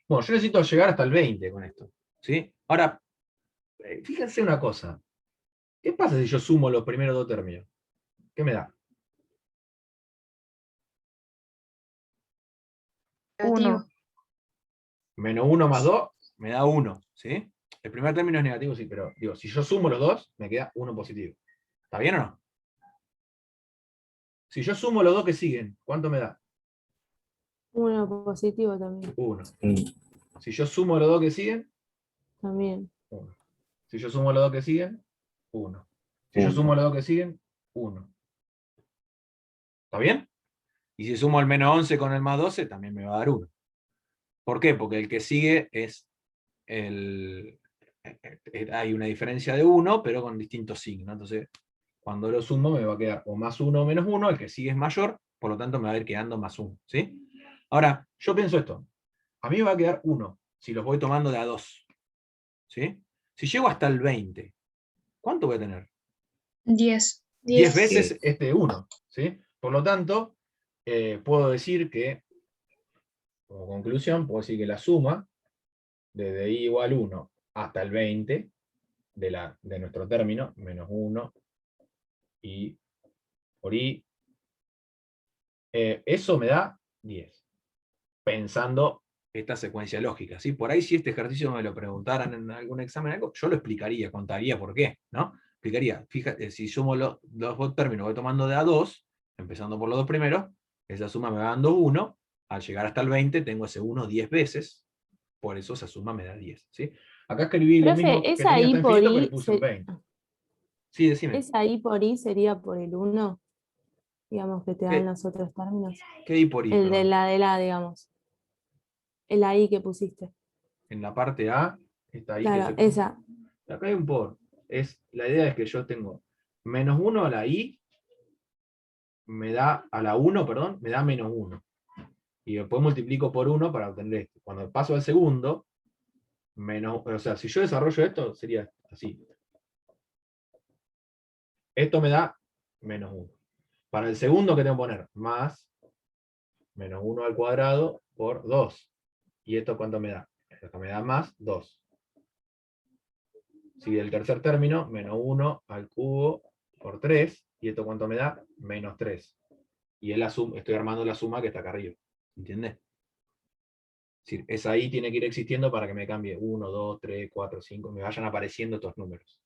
Bueno, yo necesito llegar hasta el 20 con esto, ¿sí? Ahora, fíjense una cosa. ¿Qué pasa si yo sumo los primeros dos términos? ¿Qué me da? 1. Menos 1 más 2 me da 1, ¿sí? El primer término es negativo, sí, pero digo, si yo sumo los dos, me queda 1 positivo. ¿Está bien o no? Si yo sumo los dos que siguen, ¿cuánto me da? 1 positivo también. 1. Si yo sumo los dos que siguen, También. 1. Si yo sumo los dos que siguen, 1. Si yo sumo los dos que siguen, 1. ¿Está bien? Y si sumo el menos 11 con el más 12, también me va a dar 1. ¿Por qué? Porque el que sigue es hay una diferencia de 1, pero con distintos signos. Entonces, cuando lo sumo me va a quedar o más 1 o menos 1, el que sigue es mayor, por lo tanto me va a ir quedando más 1. ¿Sí? Ahora, yo pienso esto. A mí me va a quedar 1, si los voy tomando de a 2. ¿Sí? Si llego hasta el 20, ¿cuánto voy a tener? 10. 10 veces este 1. ¿Sí? Por lo tanto, puedo decir que, como conclusión, puedo decir que la suma, desde i igual 1 hasta el 20, de nuestro término, menos 1 y por i, eso me da 10. Pensando esta secuencia lógica, ¿sí? Por ahí si este ejercicio me lo preguntaran en algún examen, algo, yo lo explicaría, contaría por qué, ¿no? Explicaría, fíjate, si sumo los dos términos, voy tomando de a 2, empezando por los dos primeros, esa suma me va dando 1, al llegar hasta el 20 tengo ese 1 10 veces, por eso esa suma me da 10, ¿sí? Acá escribí lo mismo Profe, que esa tenía I hasta por infinito, pero le I, puse un 20. Sí, decime. esa I por I sería por el 1, digamos, que te dan los otros términos. ¿Qué I por I? El de Perdón. la digamos. El I que pusiste. En la parte A, está ahí que Claro, se pone. esa. Acá hay un por. La idea es que yo tengo menos 1 a la I, me da a la 1, perdón, me da menos 1. Y después multiplico por 1 para obtener esto. Cuando paso al segundo, o sea, si yo desarrollo esto, sería así. Esto me da menos 1. Para el segundo, ¿qué tengo que poner? Más menos 1 al cuadrado por 2. ¿Y esto cuánto me da? Esto me da más 2. Si el tercer término, menos 1 al cubo por 3. ¿Y esto cuánto me da? Menos 3. Y es la suma, estoy armando la suma que está acá arriba. ¿Entiendes? Es decir, esa I tiene que ir existiendo para que me cambie 1, 2, 3, 4, 5, me vayan apareciendo estos números.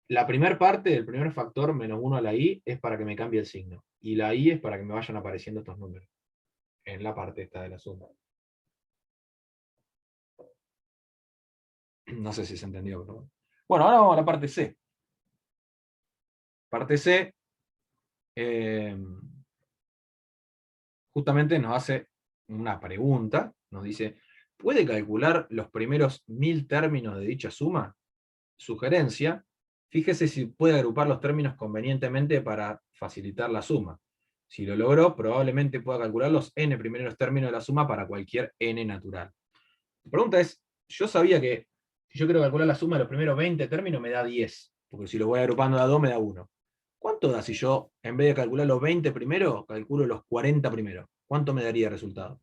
La primera parte, el primer factor, menos 1 a la I, es para que me cambie el signo. Y la I es para que me vayan apareciendo estos números. En la parte esta de la suma. No sé si se entendió, pero bueno. Bueno, ahora vamos a la parte C. Parte C, justamente nos hace una pregunta, nos dice, ¿puede calcular los primeros 1000 términos de dicha suma? Sugerencia, fíjese si puede agrupar los términos convenientemente para facilitar la suma. Si lo logró, probablemente pueda calcular los n primeros términos de la suma para cualquier n natural. La pregunta es, yo sabía que si yo quiero calcular la suma de los primeros 20 términos me da 10, porque si lo voy agrupando a 2 me da 1. ¿Cuánto da si yo, en vez de calcular los 20 primeros, calculo los 40 primeros? ¿Cuánto me daría el resultado?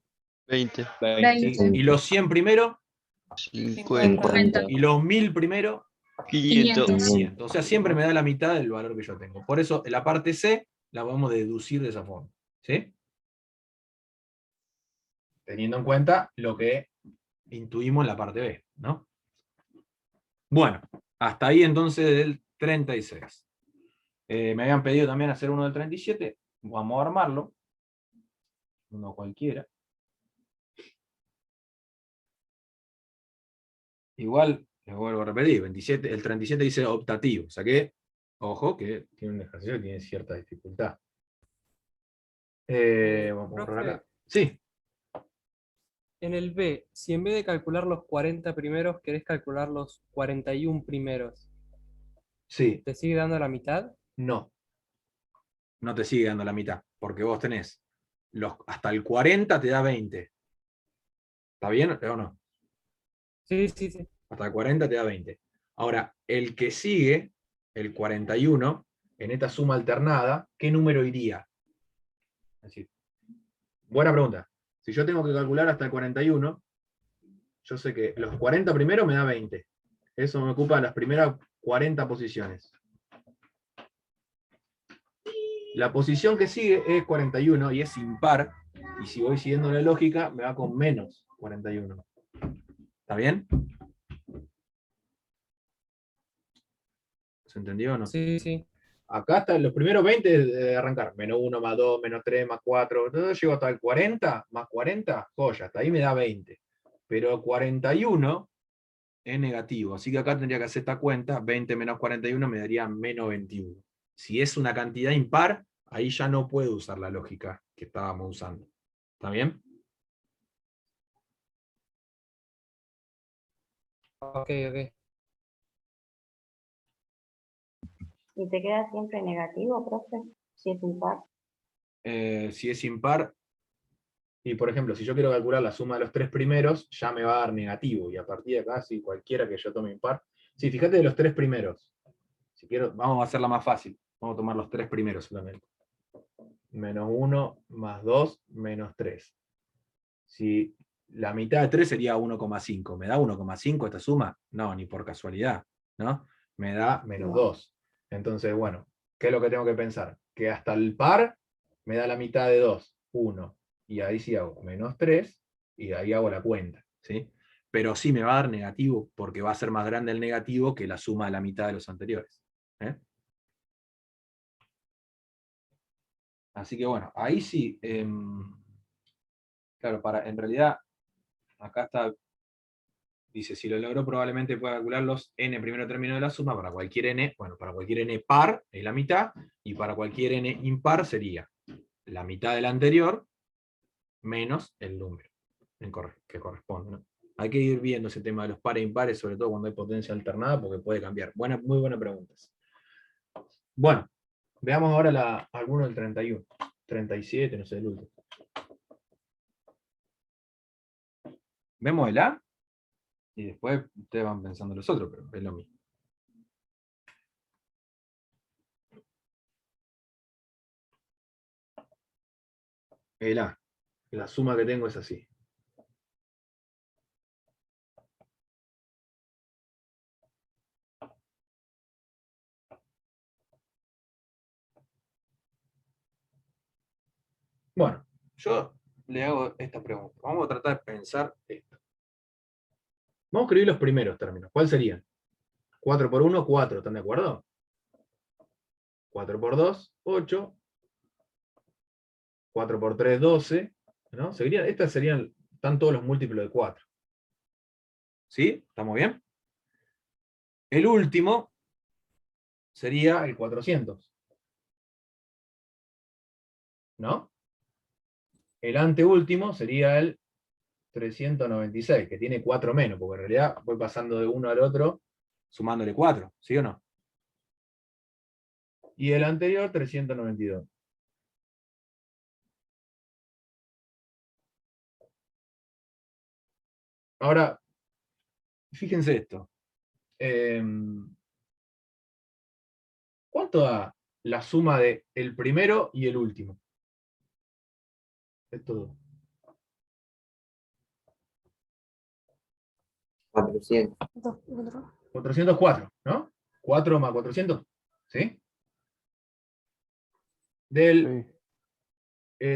20. ¿Sí? ¿Y los 100 primeros? 50. ¿Y los 1000 primeros? 500. 500. O sea, siempre me da la mitad del valor que yo tengo. Por eso, la parte C la vamos a deducir de esa forma. ¿Sí? Teniendo en cuenta lo que intuimos en la parte B, ¿no? Bueno, hasta ahí entonces del 36. Me habían pedido también hacer uno del 37. Vamos a armarlo. Uno cualquiera. Igual, les vuelvo a repetir, el 37 dice optativo. O sea que, ojo, que tiene un ejercicio que tiene cierta dificultad. Vamos a borrar acá. Sí. En el B, si en vez de calcular los 40 primeros, querés calcular los 41 primeros, Sí. ¿te sigue dando la mitad? No. No te sigue dando la mitad, porque vos tenés hasta el 40 te da 20. ¿Está bien o no? Sí, sí, sí. Hasta el 40 te da 20. Ahora, el que sigue, el 41, en esta suma alternada, ¿qué número iría? Es decir, buena pregunta. Si yo tengo que calcular hasta el 41, yo sé que los 40 primeros me da 20. Eso me ocupa las primeras 40 posiciones. La posición que sigue es 41 y es impar. Y si voy siguiendo la lógica, me va con menos 41. ¿Está bien? ¿Se entendió o no? Sí, sí. Acá están los primeros 20 de arrancar. Menos 1, más 2, menos 3, más 4. Entonces llego hasta el 40, más 40, joya. Hasta ahí me da 20. Pero 41 es negativo. Así que acá tendría que hacer esta cuenta. 20 menos 41 me daría menos 21. Si es una cantidad impar, ahí ya no puedo usar la lógica que estábamos usando. ¿Está bien? Ok, ok. ¿Y te queda siempre negativo, profe? Si es impar. Si es impar, y por ejemplo, si yo quiero calcular la suma de los 3 primeros, ya me va a dar negativo. Y a partir de acá, si cualquiera que yo tome impar. Sí, fíjate de los 3 primeros. Si quiero, vamos a hacerla más fácil. Vamos a tomar los 3 primeros solamente. Menos 1, más 2, menos 3. Si la mitad de 3 sería 1,5. ¿Me da 1,5 esta suma? No, ni por casualidad. ¿no? Me da menos 2. Entonces, bueno, ¿qué es lo que tengo que pensar? Que hasta el par me da la mitad de 2, 1. Y ahí sí hago menos 3, y ahí hago la cuenta, ¿sí? Pero sí me va a dar negativo, porque va a ser más grande el negativo que la suma de la mitad de los anteriores. ¿Eh? Así que bueno, ahí sí, claro, en realidad, acá está, dice, si lo logró probablemente pueda calcular los n primero término de la suma para cualquier n, bueno, para cualquier n par es la mitad, y para cualquier n impar sería la mitad del anterior menos el número que corresponde, ¿no? Hay que ir viendo ese tema de los pares e impares, sobre todo cuando hay potencia alternada, porque puede cambiar. Muy buenas preguntas. Bueno, veamos ahora alguno del 31, 37, no sé, el último. Vemos el A, y después ustedes van pensando los otros, pero es lo mismo. El A, la suma que tengo es así. Bueno, yo le hago esta pregunta. Vamos a tratar de pensar esto. Vamos a escribir los primeros términos. ¿Cuáles serían? 4 por 1, 4, ¿están de acuerdo? 4 por 2, 8. 4 por 3, 12. ¿No? Estas serían, están todos los múltiplos de 4. ¿Sí? ¿Estamos bien? El último sería el 400. ¿No? El anteúltimo sería el 396, que tiene 4 menos, porque en realidad voy pasando de uno al otro sumándole 4, ¿sí o no? Y el anterior, 392. Ahora, fíjense esto. ¿Cuánto da la suma de el primero y el último? Esto dos. 400. 404, ¿no? 4 más 400, ¿sí? Del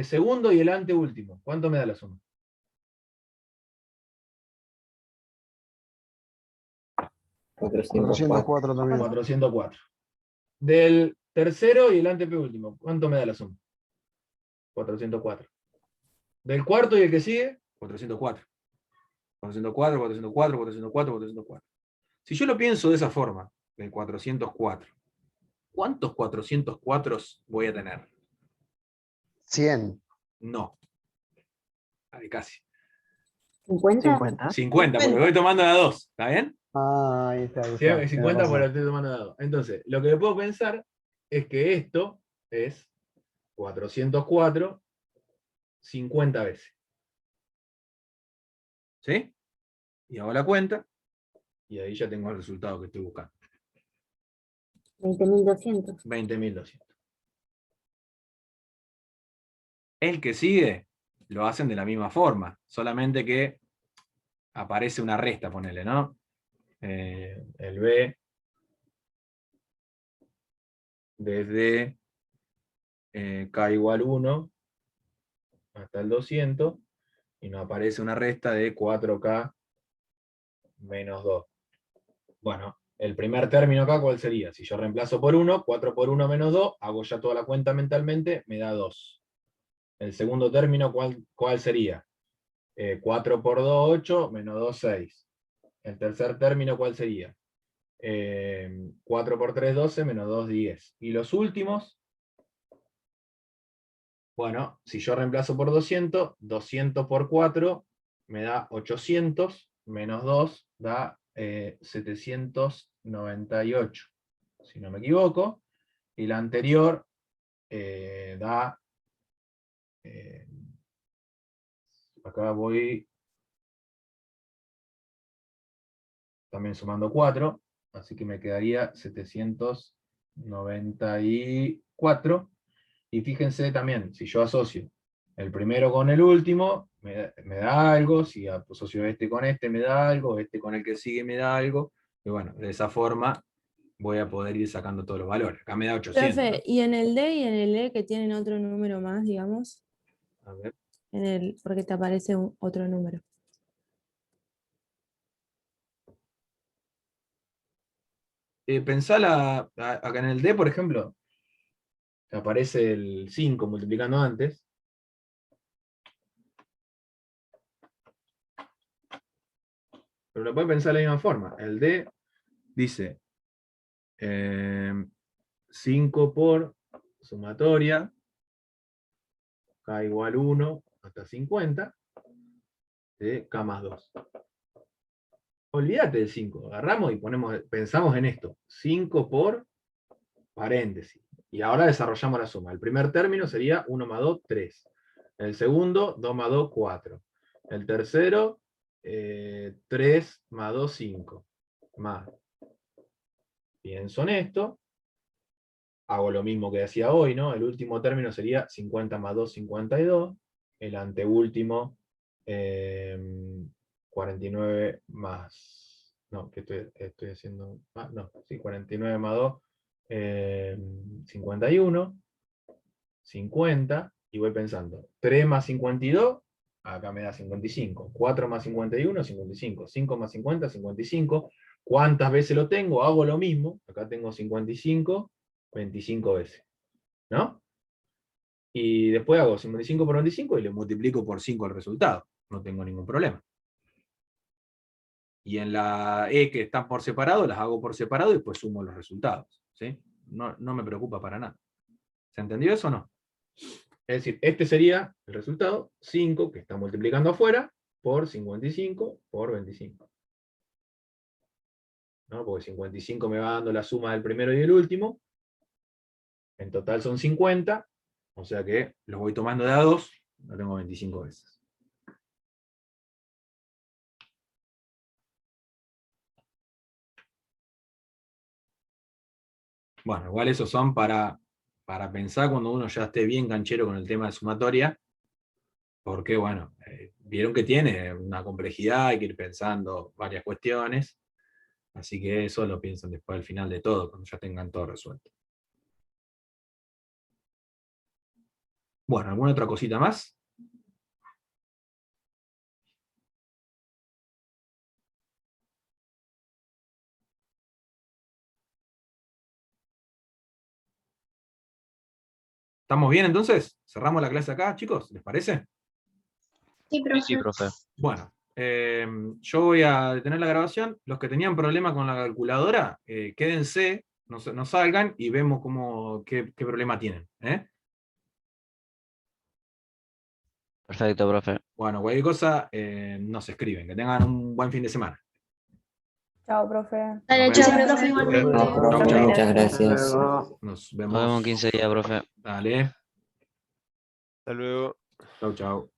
segundo y el anteúltimo, ¿cuánto me da la suma? 404 también. 404. Del tercero y el antepenúltimo, ¿cuánto me da la suma? 404. Del cuarto y el que sigue, 404. 404, 404, 404, 404. Si yo lo pienso de esa forma, del 404, ¿cuántos 404 voy a tener? 100. No. Ahí casi. 50. 50, porque voy tomando la 2, ¿está bien? Ah, ahí está. Ahí Sí, está. 50 Tenés por razón. el estoy tomando la 2. Entonces, lo que puedo pensar es que esto es 404 50 veces. ¿Sí? Y hago la cuenta, y ahí ya tengo el resultado que estoy buscando. 20.200. 20.200. El que sigue lo hacen de la misma forma, solamente que aparece una resta, ponele, ¿no? El B desde K igual 1 hasta el 200, y nos aparece una resta de 4K menos 2. Bueno, el primer término acá, ¿cuál sería? Si yo reemplazo por 1, 4 por 1 menos 2, hago ya toda la cuenta mentalmente, me da 2. El segundo término, ¿cuál sería? 4 por 2, 8, menos 2, 6. El tercer término, ¿cuál sería? 4 por 3, 12, menos 2, 10. Y los últimos, bueno, si yo reemplazo por 200, 200 por 4 me da 800, menos 2 da 798, si no me equivoco. Y la anterior da, acá voy también sumando 4, así que me quedaría 794. Y fíjense también, si yo asocio el primero con el último, me da algo, si asocio este con este me da algo, este con el que sigue me da algo, Y bueno, de esa forma voy a poder ir sacando todos los valores. Acá me da 800. Profe, y en el D y en el E que tienen otro número más, digamos, A ver. porque te aparece otro número. Pensá acá en el D, por ejemplo, te aparece el 5 multiplicando antes. Pero lo puedes pensar de la misma forma. El D dice 5 por sumatoria, K igual 1 hasta 50, de K más 2. Olvídate del 5, agarramos y pensamos en esto. 5 por paréntesis. Y ahora desarrollamos la suma. El primer término sería 1 más 2, 3. El segundo, 2 más 2, 4. El tercero, 3 más 2, 5. Más. Pienso en esto. Hago lo mismo que hacía hoy, ¿no? El último término sería 50 más 2, 52. El anteúltimo, 49 más... No, que estoy haciendo... no, sí, 49 más 2, 51. 50. Y voy pensando. 3 más 52, acá me da 55. 4 más 51, 55. 5 más 50, 55. ¿Cuántas veces lo tengo? Hago lo mismo. Acá tengo 55, 25 veces. ¿No? Y después hago 55 por 25 y le multiplico por 5 el resultado. No tengo ningún problema. Y en la E que están por separado, las hago por separado y después sumo los resultados. ¿Sí? No me preocupa para nada. ¿Se entendió eso o no? Es decir, este sería el resultado, 5, que está multiplicando afuera, por 55 por 25. ¿No? Porque 55 me va dando la suma del primero y del último. En total son 50, o sea que los voy tomando de a 2, lo tengo 25 veces. Bueno, igual esos son para pensar cuando uno ya esté bien canchero con el tema de sumatoria, porque bueno, vieron que tiene una complejidad, hay que ir pensando varias cuestiones, así que eso lo piensan después al final de todo, cuando ya tengan todo resuelto. Bueno, ¿alguna otra cosita más? ¿Estamos bien entonces? ¿Cerramos la clase acá, chicos? ¿Les parece? Sí, profe. Sí, profe. Bueno, yo voy a detener la grabación. Los que tenían problema con la calculadora, quédense, no salgan y vemos qué problema tienen. Perfecto, profe. Bueno, cualquier cosa nos escriben. Que tengan un buen fin de semana. Chao, profe. Dale, Nos chao, vemos. profe, igualmente. Chau, chau. Muchas gracias. Nos Nos vemos. vemos en 15 días, profe. Dale. Hasta luego. Chau, chau.